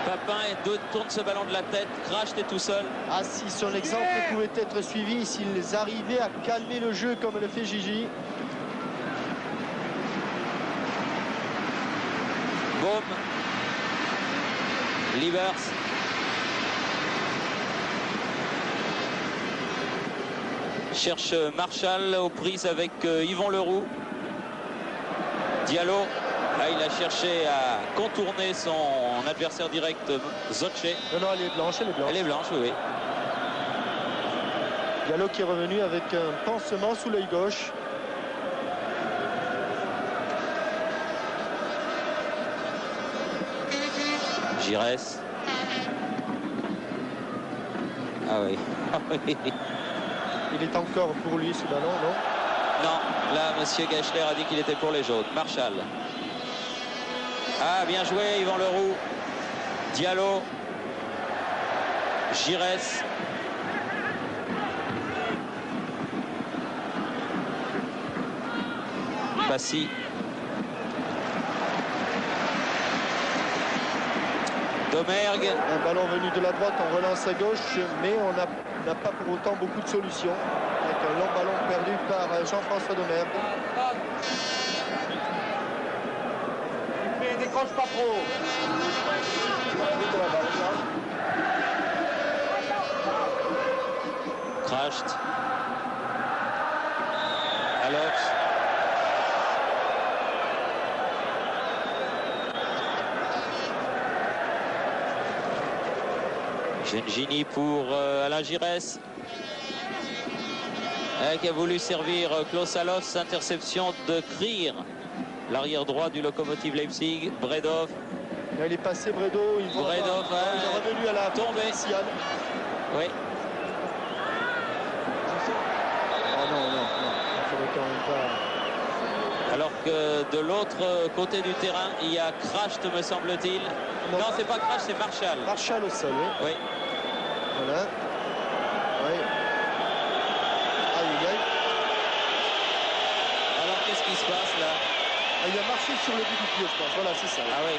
Papin tourne ce ballon de la tête. Kracht est tout seul. Ah, si son exemple pouvait être suivi, s'ils arrivaient à calmer le jeu comme le fait Gigi. Boum. Livers. Cherche Marshall aux prises avec Yvon Leroux. Diallo. Ah, il a cherché à contourner son adversaire direct, Zotche. Non, elle est blanche, Elle est blanche, oui. Diallo qui est revenu avec un pansement sous l'œil gauche. Giresse. Ah oui. Il est encore pour lui ce ballon, non? Non, là, monsieur Geischler a dit qu'il était pour les jaunes. Marshall. Ah, bien joué, Yvan Leroux. Diallo. Giresse. Passy. Domergue. Un ballon venu de la droite en relance à gauche, mais on n'a pas pour autant beaucoup de solutions. Avec un long ballon perdu par Jean-François Domergue. Mais décroche pas trop. Kracht. Alox. Gengini pour Alain Giresse. Qui a voulu servir Klaus Allofs. Interception de Krier, l'arrière droit du Lokomotiv Leipzig. Bredov. Il est passé Bredov. Il est revenu à la tombée. Oui. Oh non. Il faudrait quand même pas. Alors que de l'autre côté du terrain, il y a Kracht, me semble-t-il. Non, c'est pas Kracht, c'est Marshall. Marshall au sol, oui. Oui. Voilà. Oui. Aïe. Alors qu'est-ce qui se passe là? Il a marché sur le bout du pied, je pense. Voilà, c'est ça. Ah oui.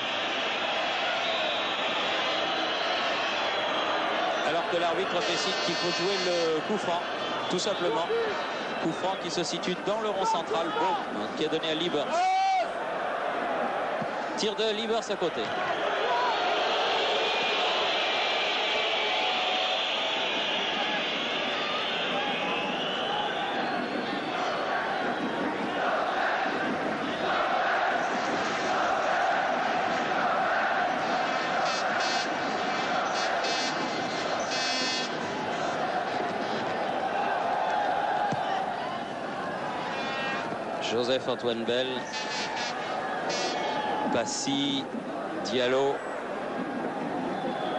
Alors que l'arbitre fait signe qu'il faut jouer le coup franc, tout simplement. Coup franc qui se situe dans le rond central, bon, qui est donné à Liebers. Tir de Liebers à côté. Joseph-Antoine Bell, Passy, Diallo,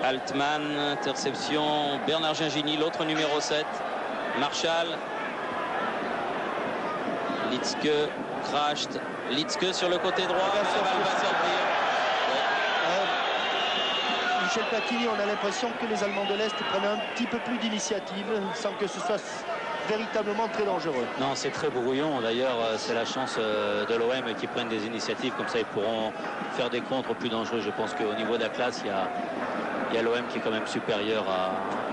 Altman, interception, Bernard Gingini, l'autre numéro 7, Marshall, Litzke, Kracht, Litzke sur le côté droit, la balle va sortir. Michel Platini, on a l'impression que les Allemands de l'Est prennent un petit peu plus d'initiative sans que ce soit véritablement très dangereux. Non, c'est très brouillon. D'ailleurs, c'est la chance de l'OM qui prennent des initiatives. Comme ça, ils pourront faire des contres plus dangereux. Je pense qu'au niveau de la classe, il y a l'OM qui est quand même supérieur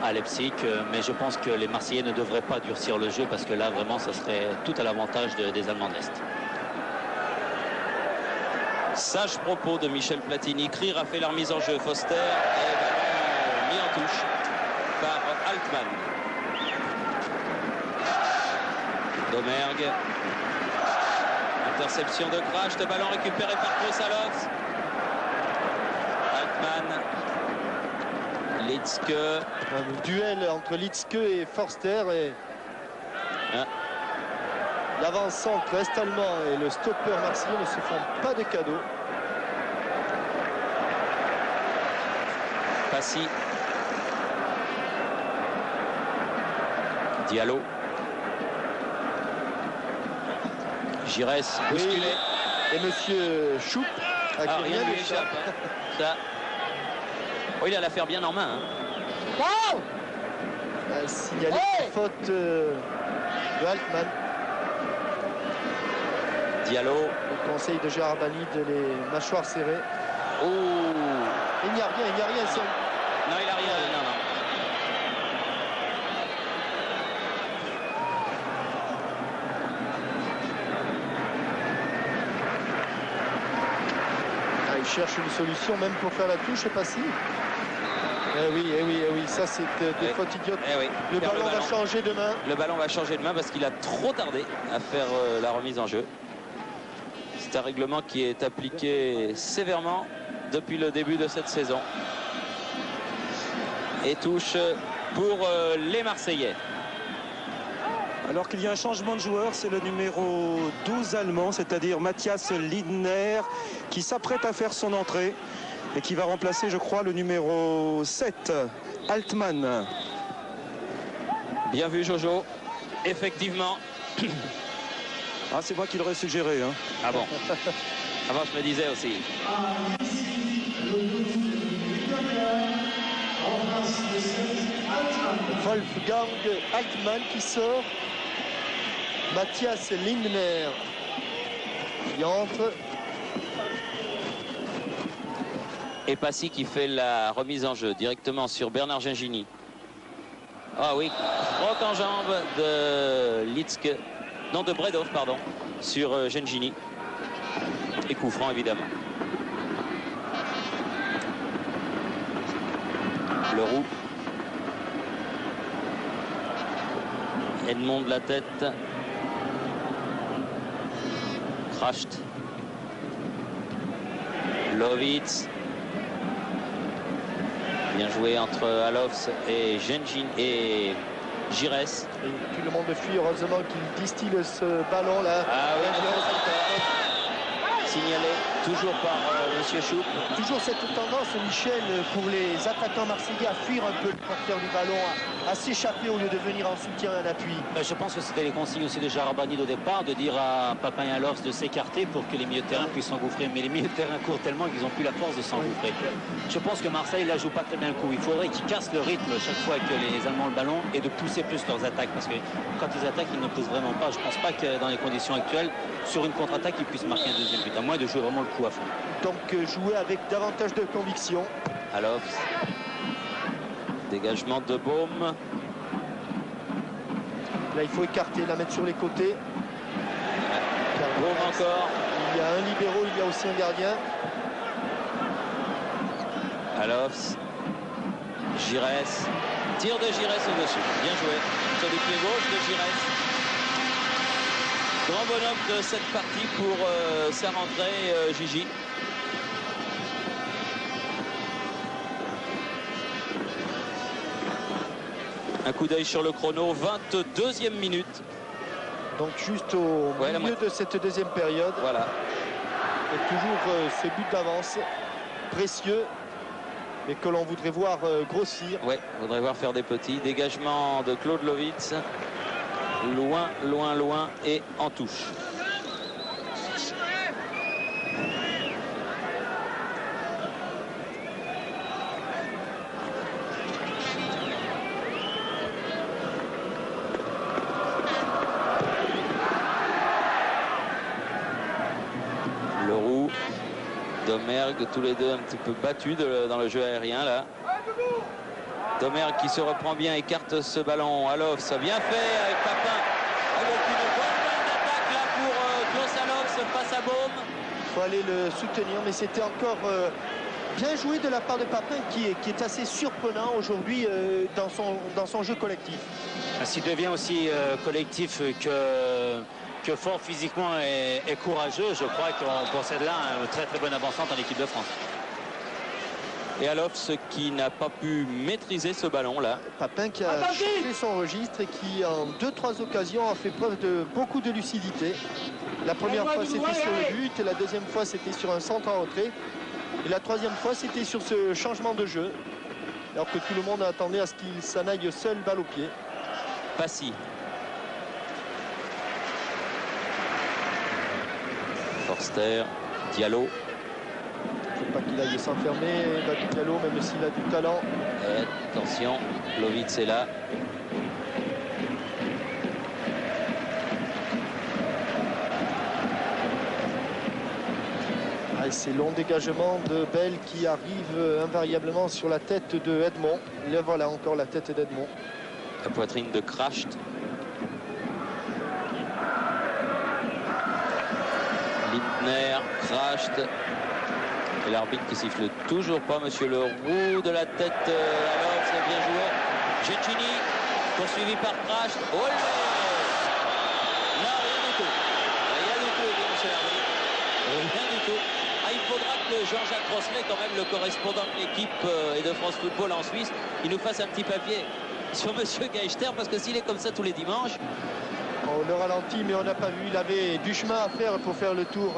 à Leipzig. Mais je pense que les Marseillais ne devraient pas durcir le jeu parce que là, vraiment, ça serait tout à l'avantage des Allemands de l'Est. Sage propos de Michel Platini. Krier a fait la remise en jeu. Foster est ballon mis en touche par Altman. Domergue. Interception de Kracht. Ballon récupéré par Kroos. Altman. Litzke. Un duel entre Litzke et Forster. Et l'avant-centre est-allemand et le stopper marseillais ne se font pas de cadeaux. Passy. Diallo. Giresse bousculé. Oui, et monsieur Choup a rien lui échappe. Ça. Oh, il a l'affaire bien en main. Wow, a signalé une faute de Altman. Diallo. Le conseil de Gérard Bani de les mâchoires serrées. Oh. Il n'y a rien, il n'y a rien. Non, il n'a rien. Non. Il cherche une solution même pour faire la touche, pas si. Eh oui, ça c'est des fautes idiotes. Le ballon va changer de main. Le ballon va changer de main parce qu'il a trop tardé à faire la remise en jeu. C'est un règlement qui est appliqué sévèrement depuis le début de cette saison. Et touche pour les Marseillais. Alors qu'il y a un changement de joueur, c'est le numéro 12 allemand, c'est-à-dire Matthias Lindner, qui s'apprête à faire son entrée et qui va remplacer, je crois, le numéro 7, Altman. Bien vu, Jojo. Effectivement. Ah, c'est moi qui l'aurais suggéré. Hein. Ah bon. Avant, je me disais aussi. Wolfgang Altman qui sort. Matthias Lindner qui entre. Et Passy qui fait la remise en jeu directement sur Bernard Gingini. Ah oui, croque en jambe de Litzke. Non, de Bredov, pardon, sur Gingini. Et coup franc, évidemment. Leroux. Edmond de la tête. Kracht. Lovitz. Bien joué entre Alofs et Gengin et Giresse. Et tout le monde fuit, heureusement qu'il distille ce ballon là. Ah oui, signalé toujours par monsieur Choup. Toujours cette tendance, Michel, pour les attaquants marseillais à fuir un peu le porteur du ballon, à s'échapper au lieu de venir en soutien à un appui. Je pense que c'était les consignes aussi de Gérard Bani au départ, de dire à Papin et à Lors de s'écarter pour que les milieux de terrain puissent s'engouffrer. Mais les milieux de terrain courent tellement qu'ils n'ont plus la force de s'engouffrer. Je pense que Marseille ne joue pas très bien le coup. Il faudrait qu'ils cassent le rythme chaque fois que les Allemands ont le ballon et de pousser plus leurs attaques. Parce que quand ils attaquent, ils ne poussent vraiment pas. Je ne pense pas que dans les conditions actuelles, sur une contre-attaque, ils puissent marquer un deuxième but. À moins de jouer vraiment le coup à fond. Donc jouer avec davantage de conviction. Alofs. Dégagement de Baume. Là, il faut écarter, la mettre sur les côtés. Baume encore. Il y a un libéro, il y a aussi un gardien. Alofs. Giresse. Tir de Giresse au-dessus. Bien joué. Sur le pied gauche de Giresse. Grand bonhomme de cette partie pour sa rentrée, Gigi. Un coup d'œil sur le chrono, 22e minute. Donc juste au milieu de cette deuxième période. Voilà. Et toujours ce but d'avance précieux, mais que l'on voudrait voir grossir. Oui, on voudrait voir faire des petits. Dégagement de Claude Lovitz. Loin, loin, loin et en touche. Leroux, Domergue, tous les deux un petit peu battus dans le jeu aérien là. Domergue qui se reprend bien, écarte ce ballon. Alofs, bien fait avec Papin. Avec une bonne balle d'attaque là pour Klaus Alofs face à Baume. Il faut aller le soutenir, mais c'était encore bien joué de la part de Papin qui est assez surprenant aujourd'hui dans son jeu collectif. S'il devient aussi collectif que fort physiquement et courageux, je crois qu'on possède là une très très bonne avancante en équipe de France. Et Alofs qui n'a pas pu maîtriser ce ballon là. Papin qui a changé son registre et qui en 2-3 occasions a fait preuve de beaucoup de lucidité. La première fois c'était sur le but, et la deuxième fois c'était sur un centre en retrait. Et la troisième fois c'était sur ce changement de jeu. Alors que tout le monde attendait à ce qu'il s'en aille seul, balle au pied. Passy. Forster, Diallo. Il ne faut pas qu'il aille s'enfermer, Diallo, même s'il a du talent. Et attention, Lovitz est là. Ah, c'est long dégagement de Bell qui arrive invariablement sur la tête de Edmond. Et voilà encore la tête d'Edmond. La poitrine de Kracht. Lindner, Kracht. Et l'arbitre qui siffle toujours pas, monsieur Leroux, de la tête alors c'est bien joué. Gentini, poursuivi par Kracht. Oh là, non, rien du tout. Rien du tout, dit monsieur l'arbitre. Rien du tout. Ah, il faudra que Jean-Jacques Rosselet, quand même le correspondant de l'équipe et de France Football en Suisse, il nous fasse un petit papier sur monsieur Geichter, parce que s'il est comme ça tous les dimanches. On le ralentit, mais on n'a pas vu. Il avait du chemin à faire pour faire le tour,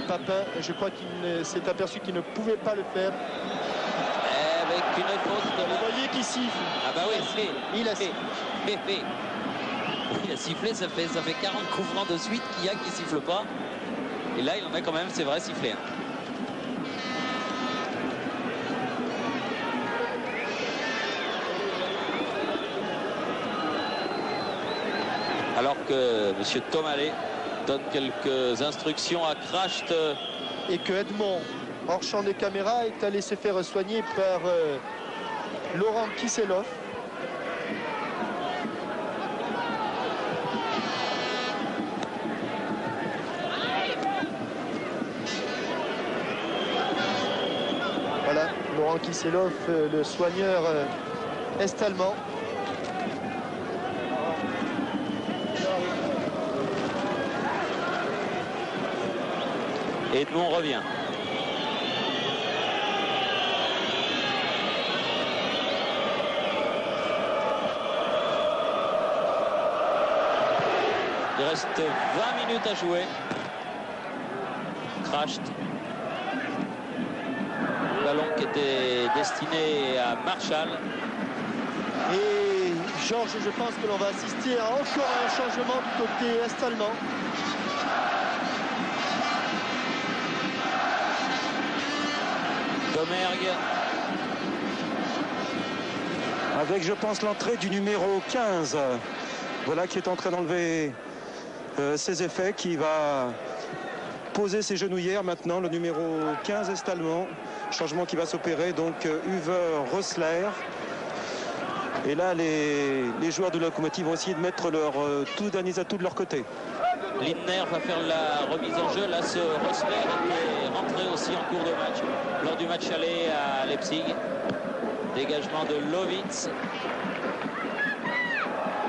Papin. Je crois qu'il s'est aperçu qu'il ne pouvait pas le faire. Avec une faute de... Vous voyez qu'il siffle. Ah bah oui, il a sifflé. Il a sifflé, ça fait 40 coups francs de suite qu'il y a qui ne siffle pas. Et là, il en a quand même, c'est vrai, sifflé. Alors que M. Tomalé donne quelques instructions à Kracht. Et que Edmond, hors champ des caméras, est allé se faire soigner par Laurent Kisselov. Voilà, Laurent Kisselov, le soigneur est-allemand. Edmond revient. Il reste 20 minutes à jouer. Kracht. Ballon qui était destiné à Marshall. Et Georges, je pense que l'on va assister à encore un changement du côté est-allemand. Domergue. Avec, je pense, l'entrée du numéro 15. Voilà, qui est en train d'enlever ses effets, qui va poser ses genouillères maintenant, le numéro 15 est-allemand. Changement qui va s'opérer, donc Uwe Rösler. Et là, les joueurs de Locomotive vont essayer de mettre leurs tout derniers atouts de leur côté. Lindner va faire la remise en jeu. Là, ce Rosler est rentré aussi en cours de match lors du match aller à Leipzig. Dégagement de Lovitz.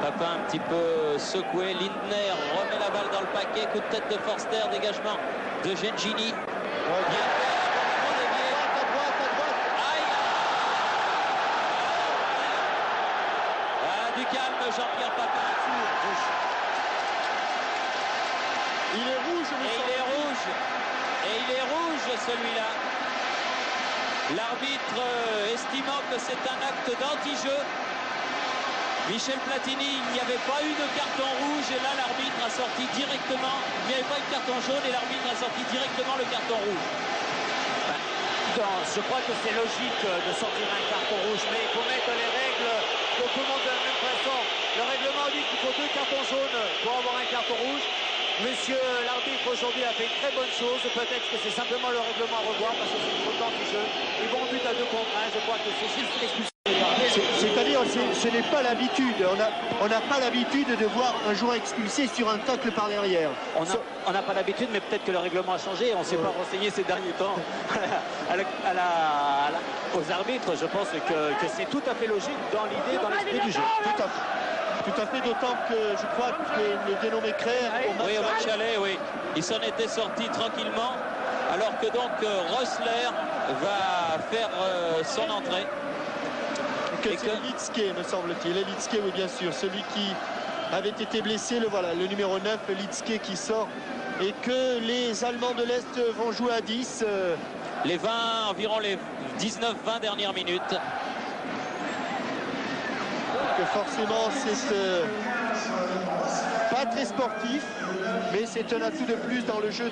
Papin un petit peu secoué. Lindner remet la balle dans le paquet. Coup de tête de Forster. Dégagement de Gengini. Du calme, Jean-Pierre Papin. Il est rouge, Et il est rouge celui-là. L'arbitre estimant que c'est un acte d'anti-jeu. Michel Platini, il n'y avait pas eu de carton rouge et là l'arbitre a sorti directement, il n'y avait pas eu de carton jaune et l'arbitre a sorti directement le carton rouge. Je crois que c'est logique de sortir un carton rouge, mais il faut mettre les règles de tout le monde de la même façon. Le règlement dit qu'il faut 2 cartons jaunes pour avoir un carton rouge. Monsieur l'arbitre aujourd'hui a fait une très bonne chose. Peut-être que c'est simplement le règlement à revoir parce que c'est une faute d'anti-jeu. Ils vont en but à 2 contre 1. Je crois que c'est juste l'expulsion. C'est-à-dire, ce n'est pas l'habitude. On n'a pas l'habitude de voir un joueur expulsé sur un tacle par derrière. On n'a pas l'habitude, mais peut-être que le règlement a changé. On ne s'est pas renseigné ces derniers temps aux arbitres. Je pense que c'est tout à fait logique dans l'idée, dans l'esprit du jeu. Tout à fait, d'autant que je crois que le dénommé Crère au match aller, oui. Il s'en était sorti tranquillement, alors que donc Rosler va faire son entrée. C'est Litzke, me semble-t-il. Litzke, oui, bien sûr. Celui qui avait été blessé, le numéro 9, Litzke qui sort. Et que les Allemands de l'Est vont jouer à 10. Environ les 19-20 dernières minutes. Que forcément, c'est pas très sportif, mais c'est un atout de plus dans le jeu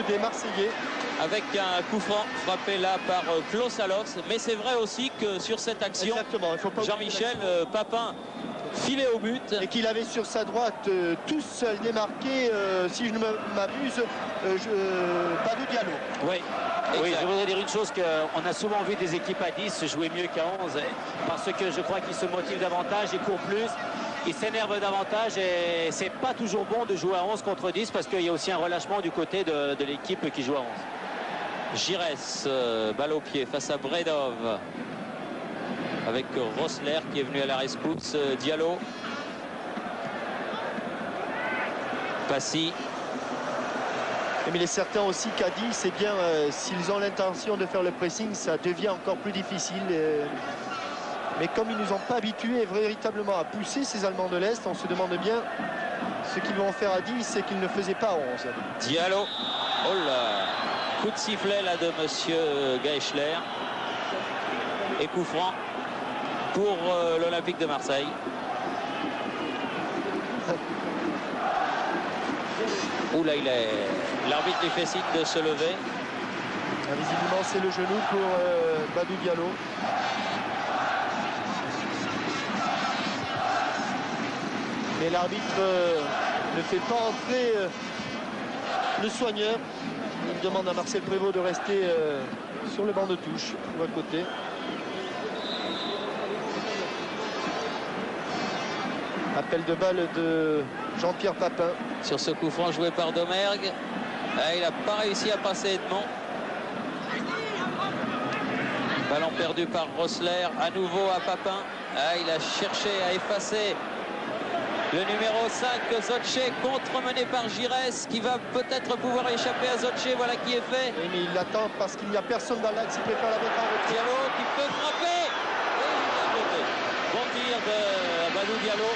des Marseillais. Avec un coup franc frappé là par Klaus Allofs, mais c'est vrai aussi que sur cette action, Jean-Michel Papin filait au but. Et qu'il avait sur sa droite tout seul démarqué, si je ne m'abuse, Badou Diallo. Oui. Oui, je voudrais dire une chose, qu'on a souvent vu des équipes à 10 jouer mieux qu'à 11, parce que je crois qu'ils se motivent davantage, ils courent plus, ils s'énervent davantage et c'est pas toujours bon de jouer à 11 contre 10 parce qu'il y a aussi un relâchement du côté de l'équipe qui joue à 11. Giresse, balle au pied face à Bredov, avec Rosler qui est venu à la rescousse, Diallo. Passy. Mais il est certain aussi qu'à 10, c'est bien, s'ils ont l'intention de faire le pressing, ça devient encore plus difficile. Mais comme ils ne nous ont pas habitués véritablement à pousser ces Allemands de l'Est, on se demande bien ce qu'ils vont faire à 10 et qu'ils ne faisaient pas à 11. Diallo, oh là, coup de sifflet là de monsieur Geischler. Et coup franc pour l'Olympique de Marseille. Oula, l'arbitre lui fait signe de se lever. Visiblement, c'est le genou pour Badou Diallo. Mais l'arbitre ne fait pas entrer le soigneur. Il demande à Marcel Prévost de rester sur le banc de touche ou à côté. Appel de balle de Jean-Pierre Papin. Sur ce coup franc joué par Domergue. Il n'a pas réussi à passer Edmond. Ballon perdu par Rosler. À nouveau à Papin. Il a cherché à effacer le numéro 5, Zotche, contre-mené par Giresse, qui va peut-être pouvoir échapper à Zotche. Voilà qui est fait. Oui, mais il l'attend parce qu'il n'y a personne dans l'axe. Il préfère la mettre en retrait. Diallo qui peut frapper. Bon tir de Badou Diallo.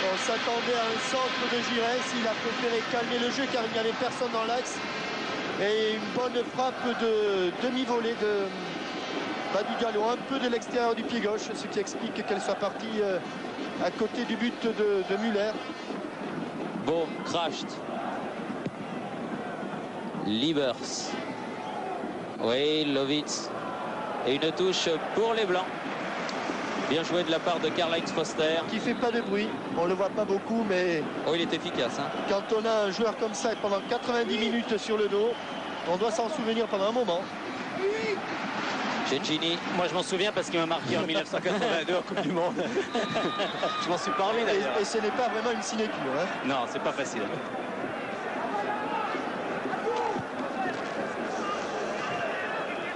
On s'attendait à un centre de Giresse. Il a préféré calmer le jeu car il n'y avait personne dans l'axe. Et une bonne frappe de demi-volée de Badou Diallo, un peu de l'extérieur du pied gauche, ce qui explique qu'elle soit partie à côté du but de Müller. Bon, crashed. Liebers. Oui, Lovitz. Et une touche pour les Blancs. Bien joué de la part de Karl-Heinz Foster. Qui fait pas de bruit, on le voit pas beaucoup, mais... Oh, il est efficace. Hein. Quand on a un joueur comme ça pendant 90 minutes sur le dos, on doit s'en souvenir pendant un moment. Gengini. Moi je m'en souviens parce qu'il m'a marqué en 1982 en Coupe du Monde. Je m'en suis pas remis d'ailleurs. Et ce n'est pas vraiment une sinécure. Hein. Non, c'est pas facile.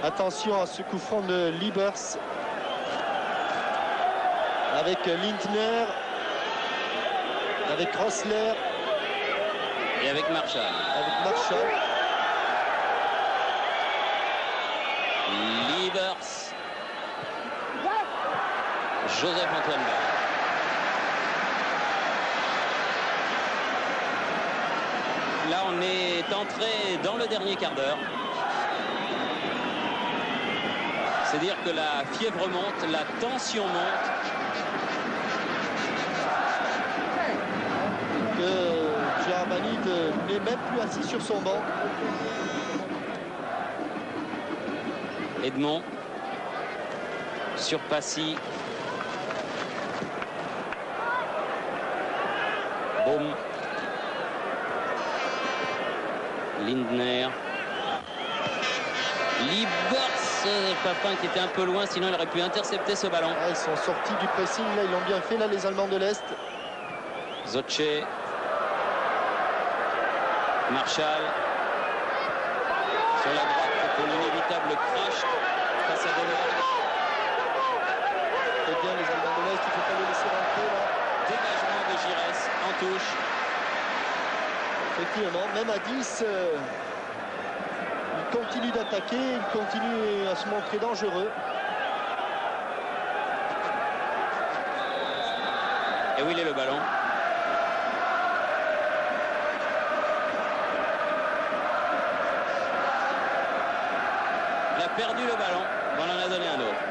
Attention à ce coup franc de Liebers. Avec Lindner. Avec Rossler. Et avec Marshall. Avec Marshall. Liebers. Joseph-Antoine Bach. Là, on est entré dans le dernier quart d'heure. C'est dire que la fièvre monte, la tension monte. Que Gérard Banide n'est même plus assis sur son banc. Edmond sur Passy. Boum. Lindner. Liebers, Papin qui était un peu loin, sinon il aurait pu intercepter ce ballon. Ah, ils sont sortis du pressing, là ils l'ont bien fait, là les Allemands de l'Est. Zocce. Marshall. Sur la droite pour l'inévitable crash face à Delors. Très bien les Allemands de l'Est, il ne faut pas les laisser rentrer là. Dégagement de Giresse en touche. Effectivement, même à 10, il continue d'attaquer, il continue à se montrer dangereux. Et où il est le ballon? Il a perdu le ballon, on en a donné un autre.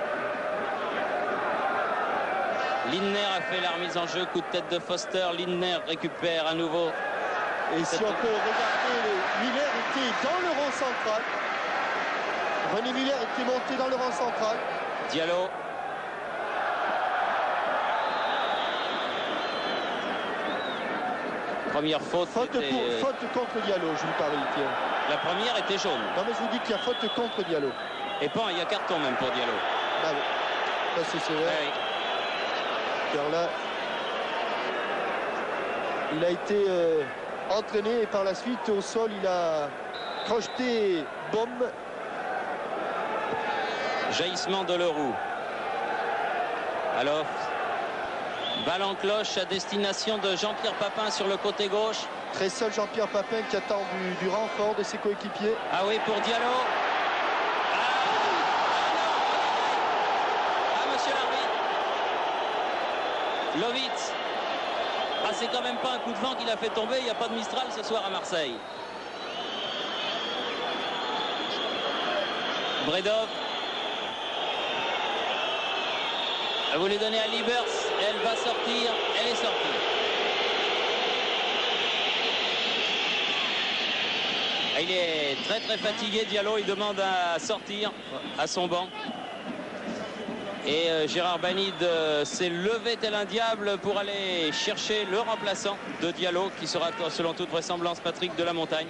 Lindner a fait la remise en jeu, coup de tête de Foster. Lindner récupère à nouveau. Et si on peut regarder, Müller était dans le rang central. René Müller était monté dans le rang central. Diallo. Première faute. Faute contre Diallo, je vous parie, Pierre. La première était jaune. Non mais je vous dis qu'il y a faute contre Diallo. Et pas, il y a carton même pour Diallo. Ah oui. Là c'est vrai. Ouais. Car là, il a été entraîné et par la suite au sol il a crocheté bombe. Jaillissement de Leroux. Alors, balle en cloche à destination de Jean-Pierre Papin sur le côté gauche. Très seul Jean-Pierre Papin qui attend du renfort de ses coéquipiers. Ah oui, pour Diallo. Ah, monsieur l'arbitre. Lovitz. Ah, c'est quand même pas un coup de vent qu'il a fait tomber. Il n'y a pas de Mistral ce soir à Marseille. Bredov. Elle voulait donner à Liebers. Elle va sortir. Elle est sortie. Il est très très fatigué. Diallo, il demande à sortir à son banc. Et Gérard Banide s'est levé tel un diable pour aller chercher le remplaçant de Diallo, qui sera selon toute vraisemblance Patrick de la Montagne.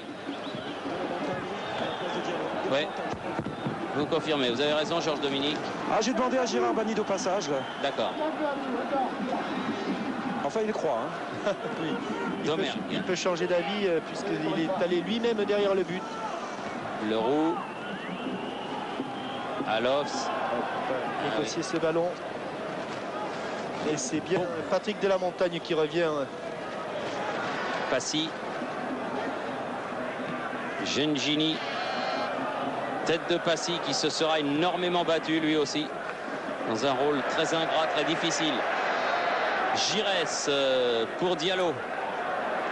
Oui. Vous confirmez, vous avez raison, Georges Dominique. Ah, j'ai demandé à Gérard Banide au passage. D'accord. Enfin, il croit. Hein. Oui. Il peut changer d'avis puisqu'il est allé lui-même derrière le but. Leroux. Alofs. Négocier ce ballon. Et c'est bien Patrick de la Montagne qui revient. Passy. Gengini. Tête de Passy qui se sera énormément battu lui aussi. Dans un rôle très ingrat, très difficile. Giresse pour Diallo.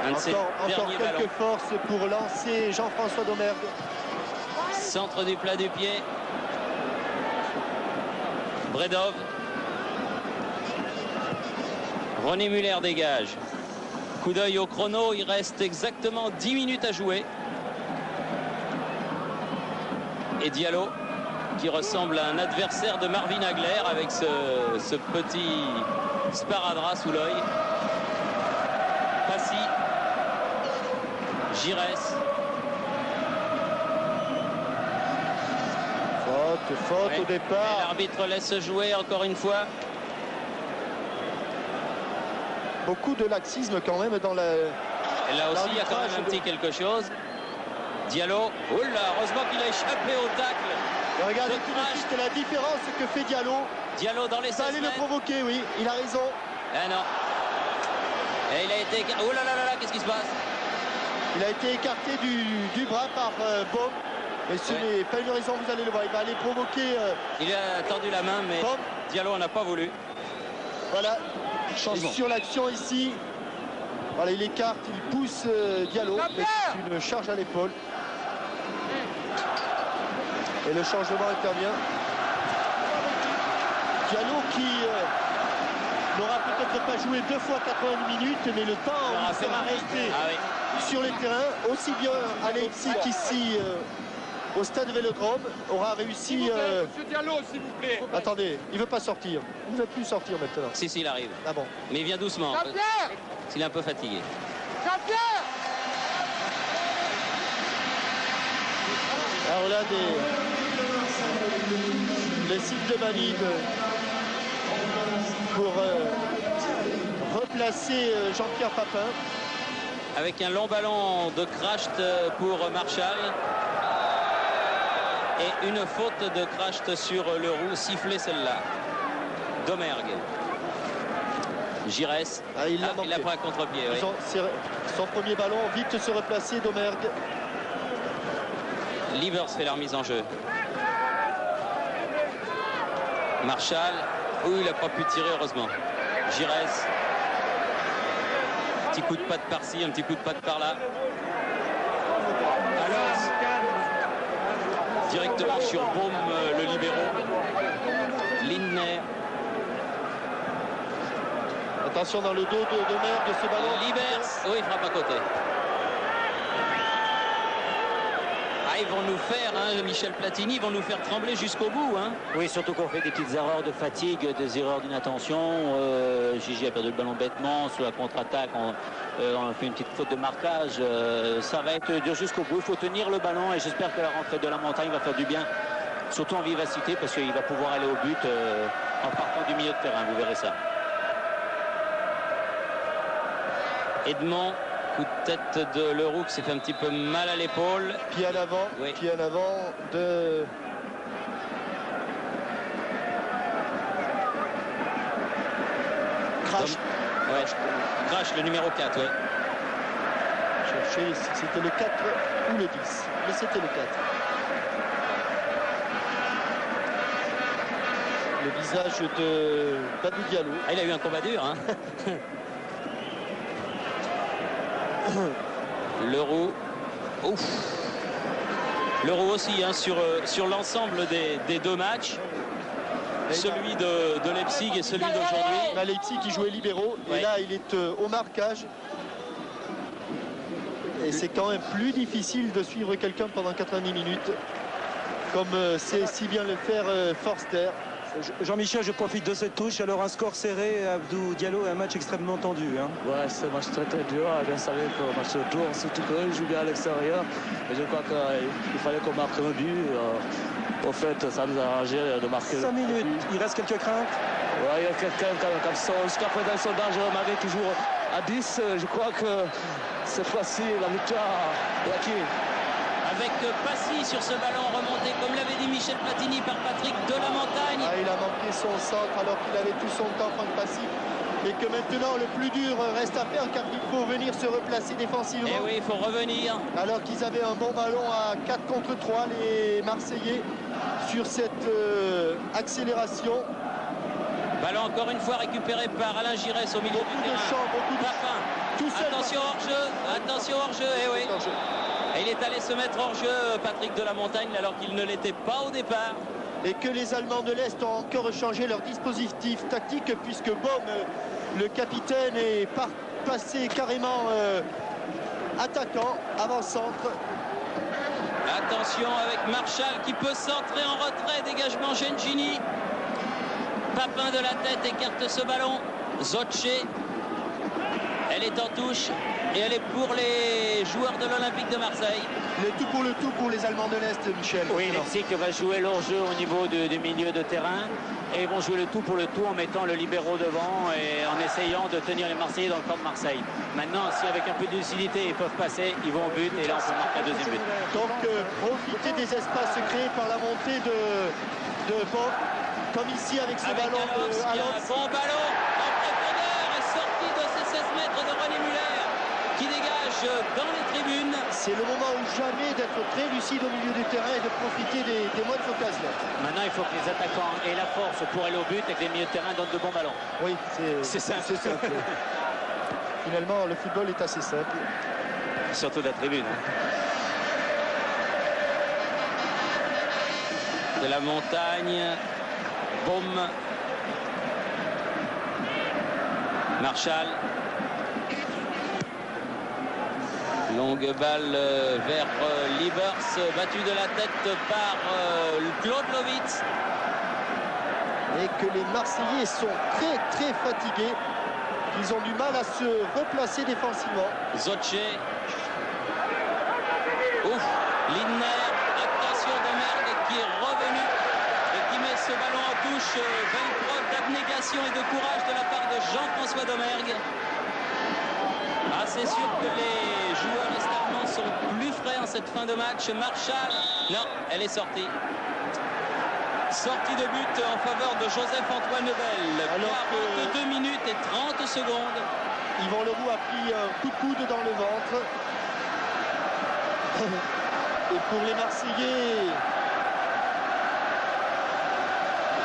Un de ses derniers ballons. Quelques forces pour lancer Jean-François Domergue. Centre du plat du pied. Bredov. René Müller dégage. Coup d'œil au chrono, il reste exactement 10 minutes à jouer. Et Diallo qui ressemble à un adversaire de Marvin Hagler avec ce petit sparadrap sous l'œil. Passy. Giresse. Faute. Faute au départ. L'arbitre laisse jouer encore une fois. Beaucoup de laxisme quand même dans la... Et là aussi, il y a quand même un petit quelque chose. Diallo, oula, heureusement qu'il a échappé au tacle. Et regardez tout de suite la différence que fait Diallo. Diallo dans les 16 mètres. Ça allait le provoquer, oui, il a raison. Ah non. Et il a été... Oh là là là là, qu'est-ce qui se passe? Il a été écarté du bras par Baum. Mais ce n'est pas une raison, vous allez le voir. Il va aller provoquer... Il a tendu la main, mais Baum. Diallo n'a pas voulu. Voilà. Sur l'action ici, voilà, il écarte, il pousse Diallo, mais c'est une charge à l'épaule. Et le changement intervient. Diallo qui n'aura peut-être pas joué 2 fois 80 minutes, mais le temps où il sera resté sur les terrains, aussi bien à Leipzig qu'ici au stade Vélodrome, aura réussi... Monsieur Diallo, s'il vous plaît. Attendez, il ne veut pas sortir. Il ne veut plus sortir maintenant. Si, il arrive. Ah bon. Mais il vient doucement. Jean-Pierre, Il est un peu fatigué. Jean-Pierre. Alors là, les signes de valide pour replacer Jean-Pierre Papin. Avec un long ballon de Kracht pour Marshall. Et une faute de Kracht sur Leroux, sifflée celle-là. Domergue. Giresse. Il a pris un contre-pied. Oui. Son premier ballon, vite se replacer, Domergue. Livers fait la remise en jeu. Marshall. Il n'a pas pu tirer, heureusement. Giresse. Un petit coup de patte par-ci, un petit coup de patte par-là. Directement sur Baum, le libéro. Lindner. Attention dans le dos de Domergue, ce ballon. Livers. Il frappe à côté. Ils vont nous faire, Michel Platini, ils vont nous faire trembler jusqu'au bout. Oui, surtout qu'on fait des petites erreurs de fatigue, des erreurs d'inattention. Gigi a perdu le ballon bêtement. Sur la contre-attaque, on fait une petite faute de marquage. Ça va être dur jusqu'au bout. Il faut tenir le ballon et j'espère que la rentrée de la montagne va faire du bien. Surtout en vivacité parce qu'il va pouvoir aller au but en partant du milieu de terrain. Vous verrez ça. Edmond. Coup de tête de Leroux qui s'est fait un petit peu mal à l'épaule. Pied en avant, pied en avant de... Kracht. Kracht, le numéro 4, oui. Chercher si c'était le 4 ou le 10. Mais c'était le 4. Le visage de Badou Diallo. Il a eu un combat dur, Leroux. Ouf. Leroux aussi sur l'ensemble des 2 matchs. Celui de Leipzig et celui d'aujourd'hui. Leipzig qui jouait libéraux et là il est au marquage. Et c'est quand même plus difficile de suivre quelqu'un pendant 90 minutes comme sait si bien le faire Forster. Jean-Michel, je profite de cette touche. Alors un score serré, Abdou Diallo, un match extrêmement tendu. Ouais, c'est un match très dur. Bien savez qu'au match de tour, surtout qu'il joue bien à l'extérieur. Et je crois qu'il fallait qu'on marque un but. Au fait, ça nous a arrangé de marquer. 5 minutes, il reste quelques craintes. Ouais, il y a quelqu'un comme ça. Jusqu'à présent, ils sont dangereux malgré toujours à 10. Je crois que cette fois-ci, la victoire est acquise. Avec Passy sur ce ballon remonté, comme l'avait dit Michel Platini, par Patrick de la Montagne. Il a manqué son centre alors qu'il avait tout son temps, Franck Passy. Et que maintenant le plus dur reste à faire car il faut venir se replacer défensivement. Et oui, il faut revenir. Alors qu'ils avaient un bon ballon à 4 contre 3, les Marseillais, sur cette accélération. Ballon encore une fois récupéré par Alain Giresse au milieu du terrain. Papin. Attention hors-jeu, oui. Et il est allé se mettre hors-jeu, Patrick de la Montagne, alors qu'il ne l'était pas au départ. Et que les Allemands de l'Est ont encore changé leur dispositif tactique, puisque Baum, le capitaine, est passé carrément attaquant, avant-centre. Attention avec Marshall qui peut centrer en retrait, dégagement Gengini. Papin de la tête écarte ce ballon. Zocce. Elle est en touche et elle est pour les joueurs de l'Olympique de Marseille. Le tout pour les Allemands de l'Est, Michel. Oui, le Mexique va jouer leur jeu au niveau du milieu de terrain. Et ils vont jouer le tout pour le tout en mettant le libéro devant et en essayant de tenir les Marseillais dans le camp de Marseille. Maintenant, si avec un peu de lucidité ils peuvent passer, ils vont au but et là on peut marquer un deuxième but. Donc profiter des espaces créés par la montée de Bob, comme ici avec ce ballon de Alops. Un bon ballon en profondeur et sorti de ces 16 mètres de René Muller qui dégage dans les tribunes. C'est le moment ou jamais d'être très lucide au milieu du terrain et de profiter des moindres occasions. Maintenant, il faut que les attaquants aient la force pour aller au but et que les milieux de terrain donnent de bons ballons. Oui, c'est simple. Finalement, le football est assez simple. Surtout de la tribune. De la montagne, Boum, Marshall. Longue balle vers Liebers, battu de la tête par Claude Lovitz. Et que les Marseillais sont très fatigués. Ils ont du mal à se replacer défensivement. Zotche. Ouf, Lindner, attention Domergue qui est revenu et qui met ce ballon en touche. Belle preuve d'abnégation et de courage de la part de Jean-François Domergue. Ah, c'est sûr que les joueurs est-allemands sont plus frais en cette fin de match. Marshall, non, elle est sortie. Sortie de but en faveur de Joseph-Antoine Lebel. Alors 42 minutes et 30 secondes. Yvan Leroux a pris un coup de coude dans le ventre. Et pour les Marseillais,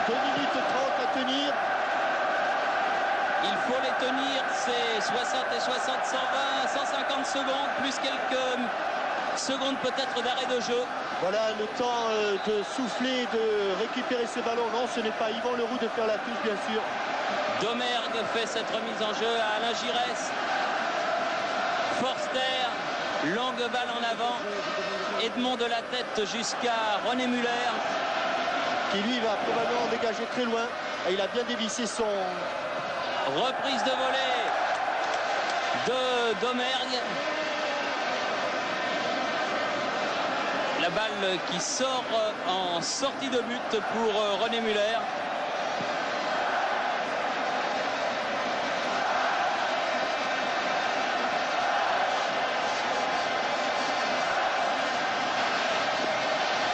2 minutes 30 à tenir. Il faut les tenir, c'est 60 et 60, 120, 150 secondes, plus quelques secondes peut-être d'arrêt de jeu. Voilà le temps de souffler, de récupérer ce ballon. Non, ce n'est pas Yvan Leroux de faire la touche, bien sûr. Domergue fait cette remise en jeu à Alain Giresse. Forster, longue balle en avant. Edmond de la tête jusqu'à René Muller. Qui lui va probablement dégager très loin. Et il a bien dévissé son... Reprise de volée de Domergue. La balle qui sort en sortie de but pour René Muller.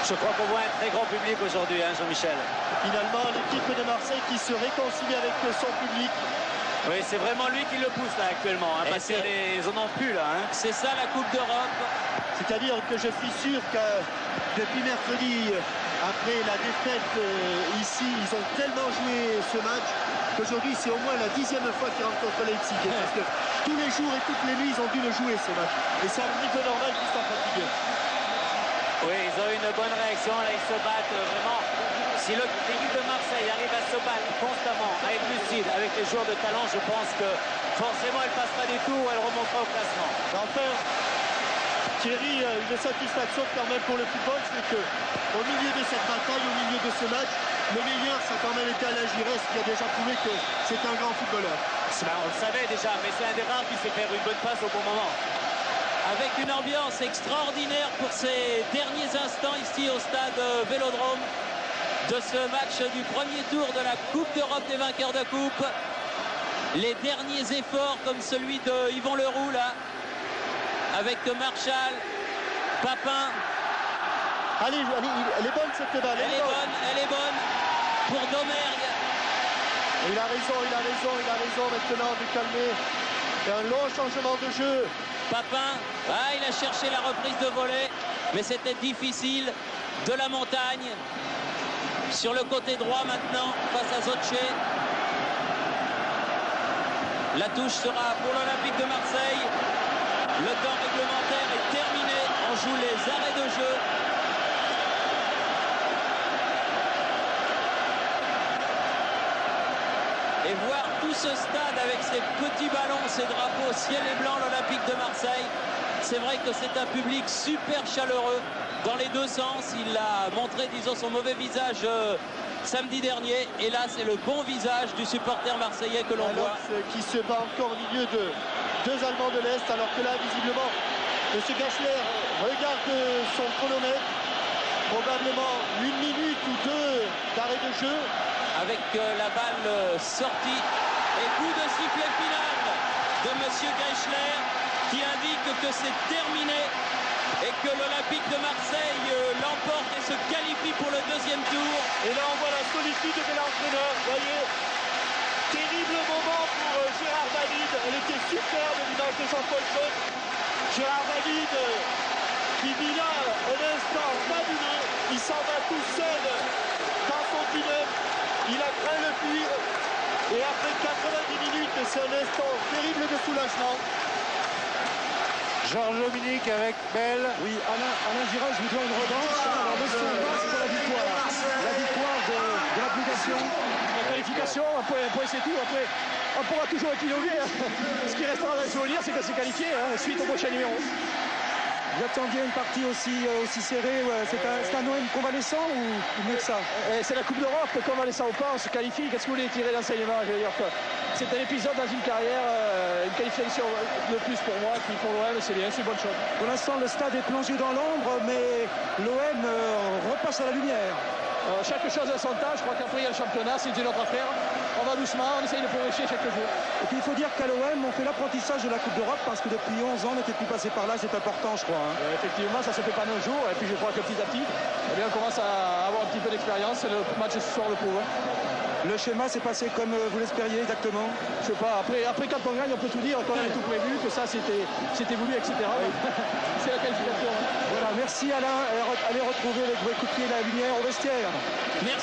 Je crois qu'on voit un très grand public aujourd'hui, hein, Jean-Michel. Finalement, l'équipe de Marseille qui se réconcilie avec son public. Oui, c'est vraiment lui qui le pousse là actuellement, hein, parce qu'ils en ont plus là. Hein. C'est ça la Coupe d'Europe. C'est-à-dire que je suis sûr que depuis mercredi, après la défaite ici, ils ont tellement joué ce match qu'aujourd'hui c'est au moins la 10e fois qu'ils rencontrent Leipzig. Parce que tous les jours et toutes les nuits, ils ont dû le jouer ce match. Et c'est un niveau normal qu'ils sont fatigués. Oui, ils ont une bonne réaction, là ils se battent vraiment. Si l'équipe de Marseille arrive à se battre constamment, à être lucide, avec les joueurs de talent, je pense que forcément elle passera des tours, elle remontera au classement. Enfin, Thierry, une satisfaction quand même pour le football, c'est qu'au milieu de cette bataille, au milieu de ce match, le meilleur, ça a quand même été Alain Giresse qui a déjà prouvé que c'est un grand footballeur. On le savait déjà, mais c'est un des rares qui sait faire une bonne passe au bon moment. Avec une ambiance extraordinaire pour ces derniers instants ici au stade Vélodrome de ce match du premier tour de la Coupe d'Europe des vainqueurs de coupe. Les derniers efforts comme celui de Yvan Leroux là, avec Marshall, Papin. Allez, elle est bonne cette balle. Elle est bonne pour Domergue. Il a raison maintenant de calmer. C'est un long changement de jeu. Papin, il a cherché la reprise de volée, mais c'était difficile. De la montagne, sur le côté droit maintenant, face à Zotche. La touche sera pour l'Olympique de Marseille. Le temps réglementaire est terminé. On joue les arrêts de jeu. Et voir tout ce stade avec ses petits ballons, ses drapeaux ciel et blanc, l'Olympique de Marseille, c'est vrai que c'est un public super chaleureux dans les deux sens. Il a montré, disons, son mauvais visage samedi dernier. Et là, c'est le bon visage du supporter marseillais que l'on voit. Qui se bat encore au milieu 2 Allemands de l'Est, alors que là, visiblement, M. Geischler regarde son chronomètre. Probablement 1 minute ou 2 d'arrêt de jeu. Avec la balle sortie et coup de sifflet final de M. Geischler qui indique que c'est terminé et que l'Olympique de Marseille l'emporte et se qualifie pour le 2e tour. Et là on voit la solitude de l'entraîneur, vous voyez, terrible moment pour Gérard David. Elle était superbe l'image de Jean-Paul Côte. Gérard David qui vit là un instant fabuleux, il s'en va tout seul dans son tunnel, il a craint le pire et après 90 minutes c'est un instant terrible de soulagement. Georges Dominique avec Bell. Oui, Alain Giresse vous doit une revanche. Alors le combat, c'est pour la victoire. La victoire de l'application. La qualification, un point c'est tout. Après, on pourra toujours épiloguer. Ce qui restera dans le souvenir, c'est que c'est qualifié suite au prochain numéro. Vous attendiez une partie aussi serrée, c'est un OM convalescent ou mieux que ça? C'est la Coupe d'Europe, convalescent ou pas, on se qualifie. Qu'est-ce que vous voulez tirer d'enseignement? Je veux dire que c'est un épisode dans une carrière, une qualification de plus pour moi, qui pour l'OM c'est bien, c'est une bonne chose. Pour l'instant, le stade est plongé dans l'ombre, mais l'OM repasse à la lumière. Chaque chose a son temps, je crois qu'après il y a le championnat, c'est une autre affaire. On va doucement, on essaye de progresser chaque jour. Et puis il faut dire qu'à l'OM, on fait l'apprentissage de la Coupe d'Europe parce que depuis 11 ans, on n'était plus passé par là, c'est important je crois. Effectivement, ça ne se fait pas nos jours, et puis je crois que petit à petit, eh bien, on commence à avoir un petit peu d'expérience, et le match ce soir le prouve. Le schéma s'est passé comme vous l'espériez exactement? Je sais pas, après quand on gagne, on peut tout dire, qu'on avait tout prévu, que ça c'était voulu, etc. C'est la qualification. Voilà, merci Alain, allez retrouver les coups de pied de la lumière au vestiaire. Merci.